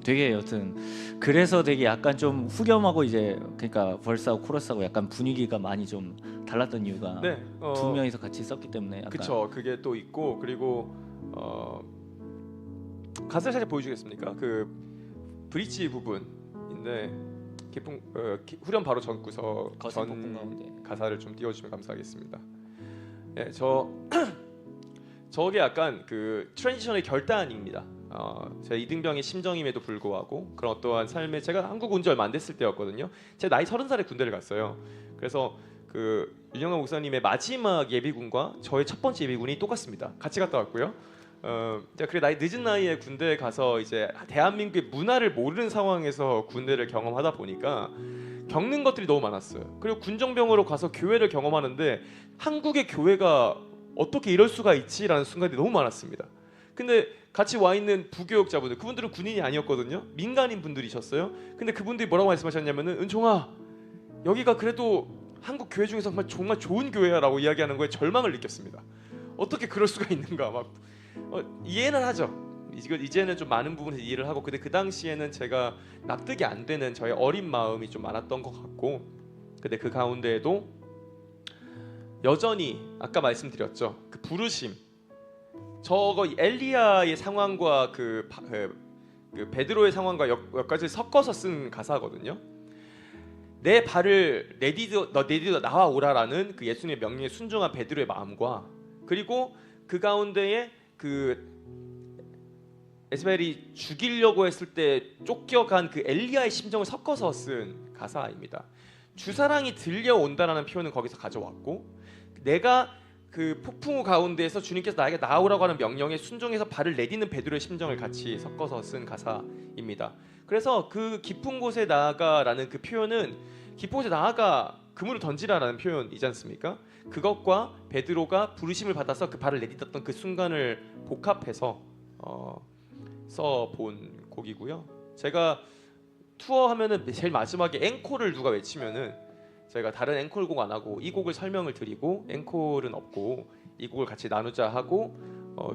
되게 여튼 그래서 되게 약간 좀 후렴하고 이제 그러니까 벌스하고 코러스하고 약간 분위기가 많이 좀 달랐던 이유가 네, 두 명이서 같이 썼기 때문에 약간 그쵸. 그게 또 있고 그리고 가사를 살짝 보여주겠습니까? 그 브릿지 부분인데 후렴 바로 전 구석 거센 폭풍 가운데. 가사를 좀 띄워주시면 감사하겠습니다. 예, 저게 약간 그 트랜지션의 결단입니다. 제 이등병의 심정임에도 불구하고 그런 어떠한 삶에 제가 한국 온 지 얼마 안 됐을 때였거든요. 제 나이 30살에 군대를 갔어요. 그래서 그 윤영아 목사님의 마지막 예비군과 저의 첫 번째 예비군이 똑같습니다. 같이 갔다 왔고요. 제가 그래 늦은 나이에 군대에 가서 이제 대한민국의 문화를 모르는 상황에서 군대를 경험하다 보니까 겪는 것들이 너무 많았어요. 그리고 군정병으로 가서 교회를 경험하는데 한국의 교회가 어떻게 이럴 수가 있지라는 순간이 너무 많았습니다. 근데 같이 와 있는 부교역자분들, 그분들은 군인이 아니었거든요. 민간인 분들이셨어요. 근데 그분들이 뭐라고 말씀하셨냐면은 은총아, 여기가 그래도 한국 교회 중에서 정말 좋은 교회야라고 이야기하는 거에 절망을 느꼈습니다. 어떻게 그럴 수가 있는가 막 이해는 하죠. 이제는 좀 많은 부분에서 이해를 하고, 근데 그 당시에는 제가 납득이 안 되는 저의 어린 마음이 좀 많았던 것 같고, 근데 그 가운데에도 여전히 아까 말씀드렸죠. 그 부르심, 저거 엘리야의 상황과 그 베드로의 상황과 몇 가지 섞어서 쓴 가사거든요. 내 발을 내디뎌 나와 오라라는 그 예수님의 명령에 순종한 베드로의 마음과, 그리고 그 가운데에 그 에스벨이 죽이려고 했을 때 쫓겨간 그 엘리야의 심정을 섞어서 쓴 가사입니다. 주사랑이 들려온다라는 표현은 거기서 가져왔고, 내가 그 폭풍우 가운데에서 주님께서 나에게 나오라고 하는 명령에 순종해서 발을 내딛는 베드로의 심정을 같이 섞어서 쓴 가사입니다. 그래서 그 깊은 곳에 나아가라는 그 표현은 깊은 곳에 나아가 그물을 던지라라는 표현이지 않습니까? 그것과 베드로가 부르심을 받아서 그 발을 내딛었던 그 순간을 복합해서 써본 곡이고요. 제가 투어하면은 제일 마지막에 앵콜을 누가 외치면은 제가 다른 앵콜곡 안 하고 이 곡을 설명을 드리고, 앵콜은 없고 이 곡을 같이 나누자 하고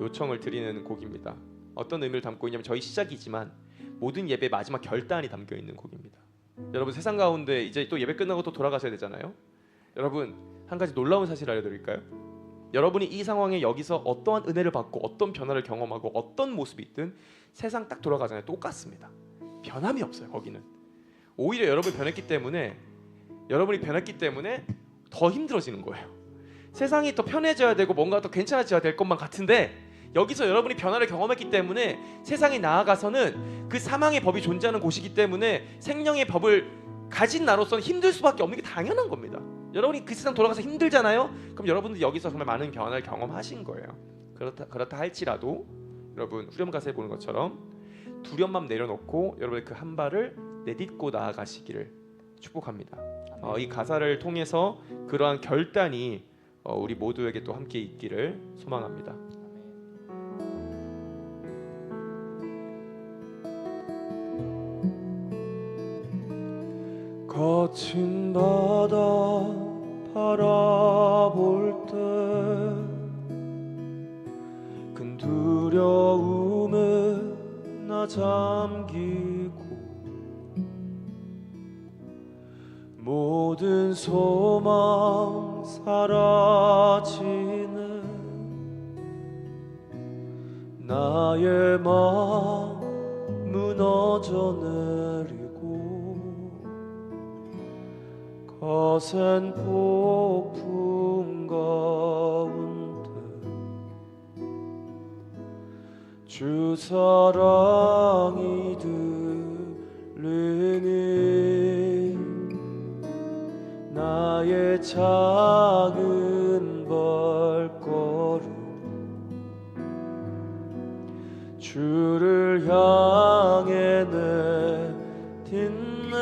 요청을 드리는 곡입니다. 어떤 의미를 담고 있냐면 저희 시작이지만 모든 예배 마지막 결단이 담겨 있는 곡입니다. 여러분, 세상 가운데 이제 또 예배 끝나고 또 돌아가셔야 되잖아요. 여러분, 한 가지 놀라운 사실 알려드릴까요? 여러분이 이 상황에 여기서 어떠한 은혜를 받고 어떤 변화를 경험하고 어떤 모습이 있든 세상 딱 돌아가잖아요. 똑같습니다. 변함이 없어요. 거기는 오히려 여러분이 변했기 때문에 더 힘들어지는 거예요. 세상이 더 편해져야 되고 뭔가 더 괜찮아져야 될 것만 같은데, 여기서 여러분이 변화를 경험했기 때문에 세상에 나아가서는 그 사망의 법이 존재하는 곳이기 때문에 생명의 법을 가진 나로서는 힘들 수밖에 없는 게 당연한 겁니다. 여러분이 그 세상 돌아가서 힘들잖아요. 그럼 여러분들 여기서 정말 많은 변화를 경험하신 거예요. 그렇다 할지라도 여러분, 후렴 가사에 보는 것처럼 두려움만 내려놓고 여러분의 그 한 발을 내딛고 나아가시기를 축복합니다. 이 가사를 통해서 그러한 결단이 우리 모두에게 또 함께 있기를 소망합니다. 거친 바다 바라볼 때 큰 두려움에 나 잠기고 모든 소망 사라지는 나의 마음 무너져 내리고 거센 폭풍 가운데 주 사랑이 들리니 나의 작은 발걸음 주를 향해 내딛네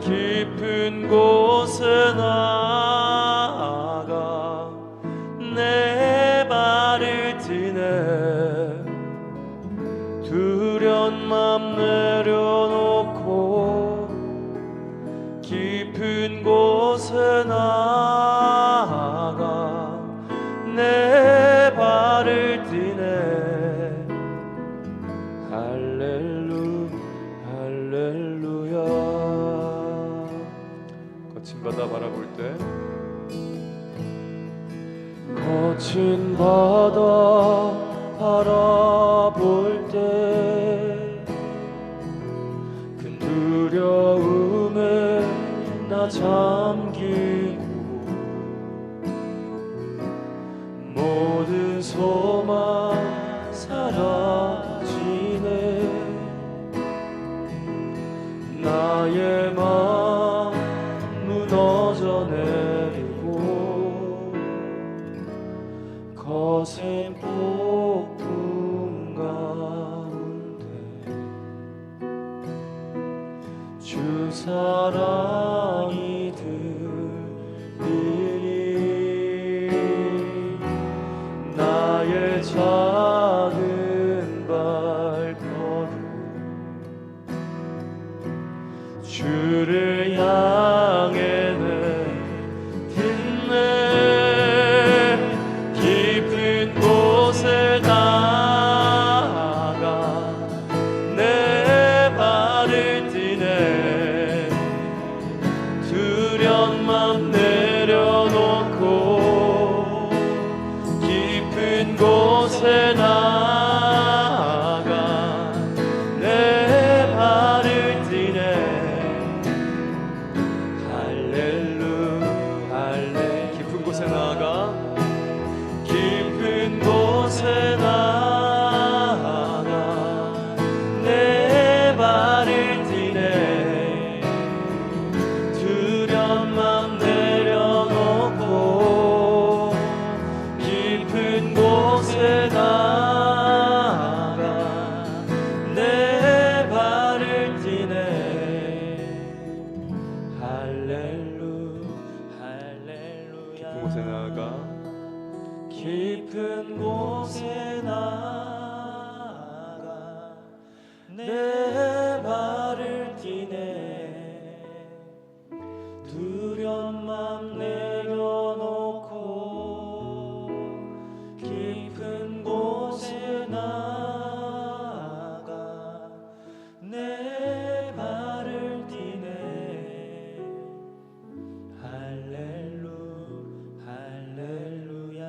깊은 곳에 나아가 내 발을 디네 두려운 맘 내려놓고 깊은 곳에 나아가 내 발을 디네 할렐루야 거친 바다 바라볼 때 거친 바다 바라볼 때 큰 두려움에 나 잠기고 모든 소망 사라지네 나의 마음 무너져 내리고 거센 폭풍 가운데 주 사랑이 들리니 나의 작은 발걸음 주를 향해 내딛네 깊은 곳에 나아가 내 발을 디네 두려운 맘 내려놓고 깊은 곳에 나아가 내 발을 디네 깊은 곳에 나아가 깊은 곳에 나아가 내 발을 디네 두려운 맘 내려놓고 깊은 곳에 나아가 내 발을 디네 할렐루야 깊은 곳에 나아가 깊은 곳에 나아가 내 발을 디네 두려운 맘 내려놓고 깊은 곳에 나아가 내 발을 디네 할렐루야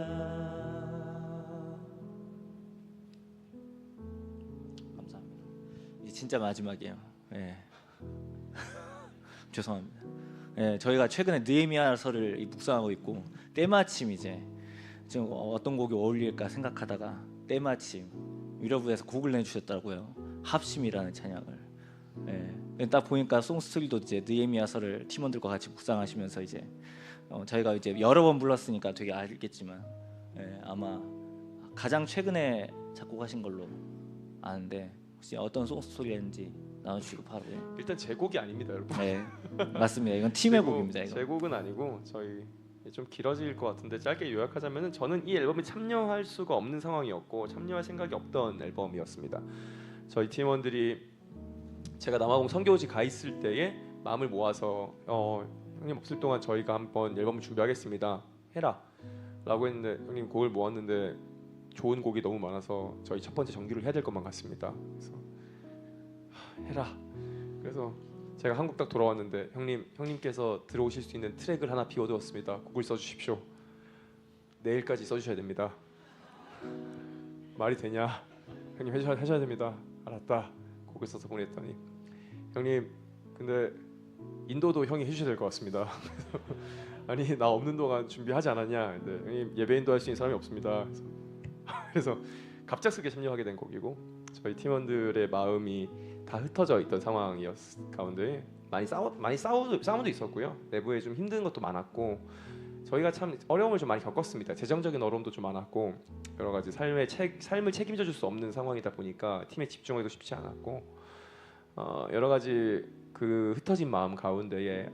감사합니다. 이제 진짜 마지막이에요. 예. 죄송합니다. 예, 저희가 최근에 느헤미야서를 묵상하고 있고 때마침 이제 지금 어떤 곡이 어울릴까 생각하다가 때마침 위러브에서 곡을 내주셨더라고요. 합심이라는 찬양을. 예, 딱 보니까 송스토리도 이제 느헤미야서를 팀원들과 같이 묵상하시면서 이제 저희가 이제 여러 번 불렀으니까 되게 알겠지만 예, 아마 가장 최근에 작곡하신 걸로 아는데 혹시 어떤 송스토리인지 나눠주시고 바로. 예. 일단 제 곡이 아닙니다, 여러분. 네, 맞습니다. 이건 팀의 곡입니다. 이거. 제 곡은 아니고 저희 좀 길어질 것 같은데 짧게 요약하자면은 저는 이 앨범에 참여할 수가 없는 상황이었고 참여할 생각이 없던 앨범이었습니다. 저희 팀원들이 제가 남아공 선교지 가 있을 때에 마음을 모아서 형님 없을 동안 저희가 한번 앨범을 준비하겠습니다. 해라 라고 했는데 형님 곡을 모았는데 좋은 곡이 너무 많아서 저희 첫 번째 정규를 해야 될 것만 같습니다. 그래서 해라. 그래서 제가 한국 딱 돌아왔는데 형님께서 들어오실 수 있는 트랙을 하나 비워두었습니다. 곡을 써주십시오. 내일까지 써주셔야 됩니다. 말이 되냐? 형님 하셔야 됩니다. 알았다. 곡을 써서 보냈더니 형님 근데 인도도 형이 해주셔야 될 것 같습니다. 아니 나 없는 동안 준비하지 않았냐? 근데 형님 예배 인도할 수 있는 사람이 없습니다. 그래서 갑작스럽게 참여하게 된 곡이고 저희 팀원들의 마음이 다 흩어져 있던 상황이었 가운데 싸움도 있었고요. 내부에 좀 힘든 것도 많았고 저희가 참 어려움을 좀 많이 겪었습니다. 재정적인 어려움도 좀 많았고 여러 가지 삶을 책임져 줄 수 없는 상황이다 보니까 팀에 집중하기도 쉽지 않았고 여러 가지 그 흩어진 마음 가운데에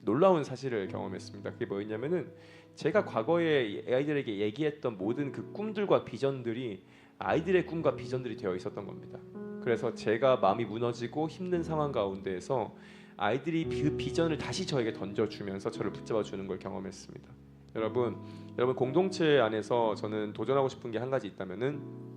놀라운 사실을 경험했습니다. 그게 뭐였냐면은 제가 과거에 아이들에게 얘기했던 모든 그 꿈들과 비전들이 아이들의 꿈과 비전들이 되어 있었던 겁니다. 그래서 제가 마음이 무너지고 힘든 상황 가운데에서 아이들이 그 비전을 다시 저에게 던져주면서 저를 붙잡아주는 걸 경험했습니다. 여러분 공동체 안에서 저는 도전하고 싶은 게 한 가지 있다면은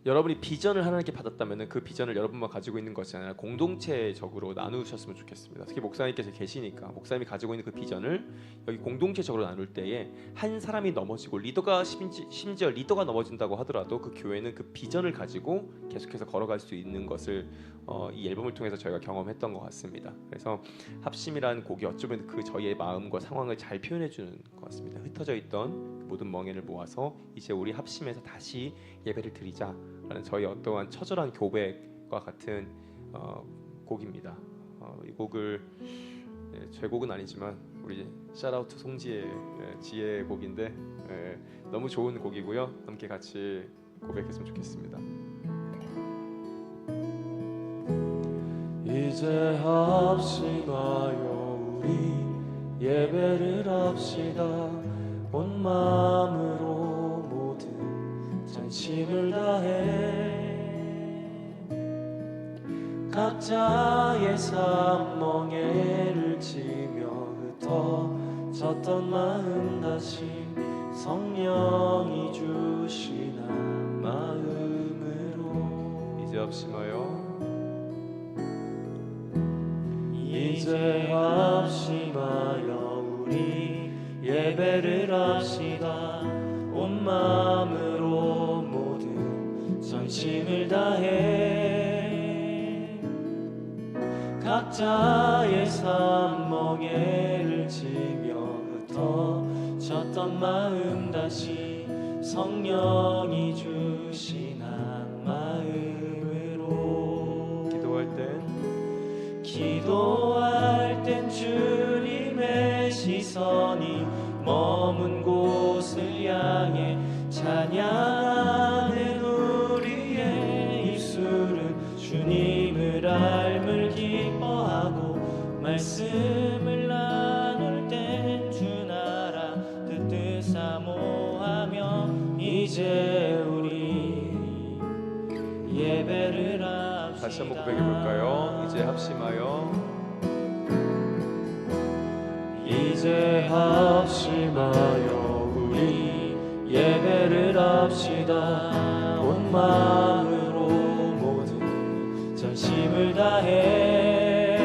여러분이 비전을 하나님께 받았다면 그 비전을 여러분만 가지고 있는 것이 아니라 공동체적으로 나누셨으면 좋겠습니다. 특히 목사님께서 계시니까 목사님이 가지고 있는 그 비전을 여기 공동체적으로 나눌 때에 한 사람이 넘어지고 리더가 심지어 리더가 넘어진다고 하더라도 그 교회는 그 비전을 가지고 계속해서 걸어갈 수 있는 것을 이 앨범을 통해서 저희가 경험했던 것 같습니다. 그래서 합심이라는 곡이 어쩌면 그 저희의 마음과 상황을 잘 표현해 주는 것 같습니다. 흩어져 있던 모든 멍에를 모아서 이제 우리 합심해서 다시 예배를 드리자라는 저희 어떠한 처절한 고백과 같은 곡입니다. 이 곡을 제 곡은 아니지만 우리 샤라우트 송지의 지혜의 곡인데 너무 좋은 곡이고요. 함께 같이 고백했으면 좋겠습니다. 이제 합심하여 우리 예배를 합시다. 온 마음으로 모든 전심을 다해 각자의 삶 멍에를 지며 흩어졌던 마음 다시 성령이 주시나 마음으로 이제 합심하여 이제 합심하여 우리 예배를 합시다. 온 마음으로 모든 전심을 다해 각자의 삶 멍에를 지며 흩어졌던 마음 다시 성령이 주시나 마음으로 기도할 땐 주님의 시선이 머문 곳을 향해 찬양하는 우리의 입술은 주님을 알물 기뻐하고 말씀을 나눌 땐 주 나라 뜻 사모하며 이제 우리 예배를 합시다. 다시 한번 고백해 볼까요? 이제 합심하여 이제 합심하여 우리 예배를 합시다. 온 마음으로 모든 전심을 다해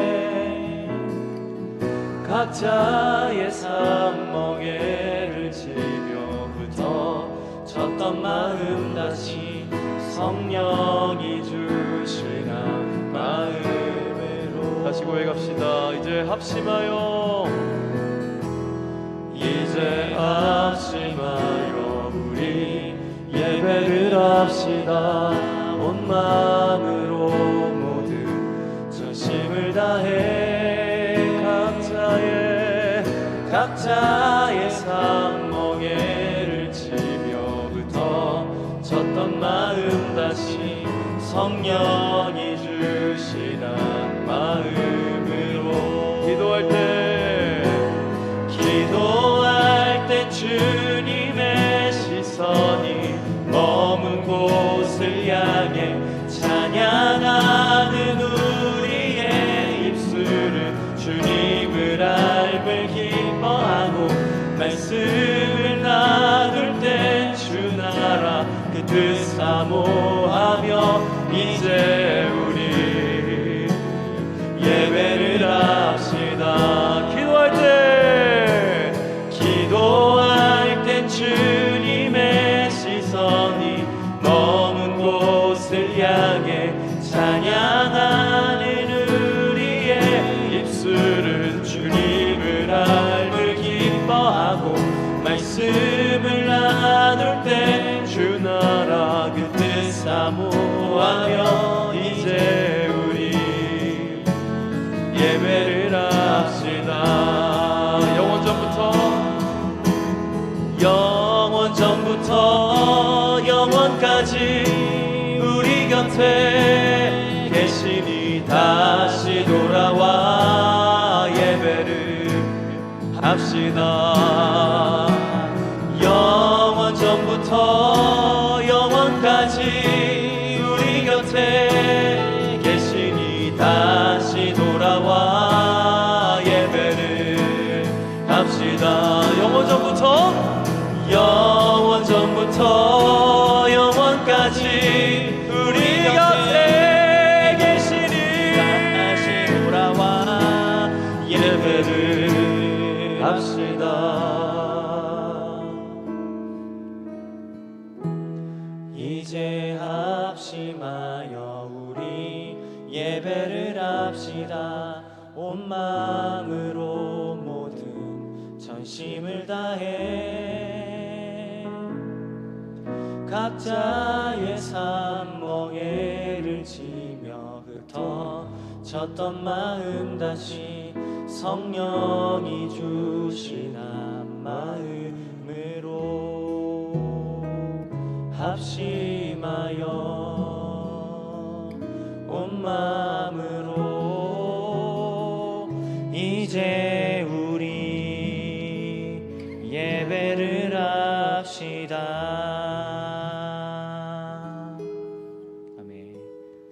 각자의 삶 멍에를 지며 흩어졌던 마음 다시 성령이 주시나 마음으로 다시 고백합시다. 이제 합심하여 이제 합심하여 우리 예배를 합시다. 온 마음으로 모든 전심을 다해 각자의 삶 멍에를 지며 흩어졌던 마음 다시 성령이 주시나 마음으로 기도할 때 주님의 시선이 머문 곳을 향해 찬양하는 입술은 주님을 알고 기뻐하고 말씀을 나눌 때 주 나라 그 뜻 사모하며 이제 우리 예배를 합시다. 기도할 땐 주님의 시선이 머문 곳을 향해 찬양하는 우리의 입술은 주님을 알고 기뻐하고 말씀을 나눌 때 주 나라 그 뜻 사모하며 이제 우리 예배를 합시다. 영원 전부터 영원까지 우리 곁에 계시니 다시 돌아와 예배를 합시다. 영원 전부터 영원까지 우리 곁에 계시니 다시 돌아와 예배를 합시다. 영원 전부터 영원까지 우리 곁에 계시니 다시 돌아와 예배를 합시다. 이제 합심하여 우리 예배를 합시다. 온 마음으로 모든 전심을 다해 각자의 삶 멍에를 지며 흩어졌던 마음 다시 성령이 주신 한 마음으로 합심하여 온 마음으로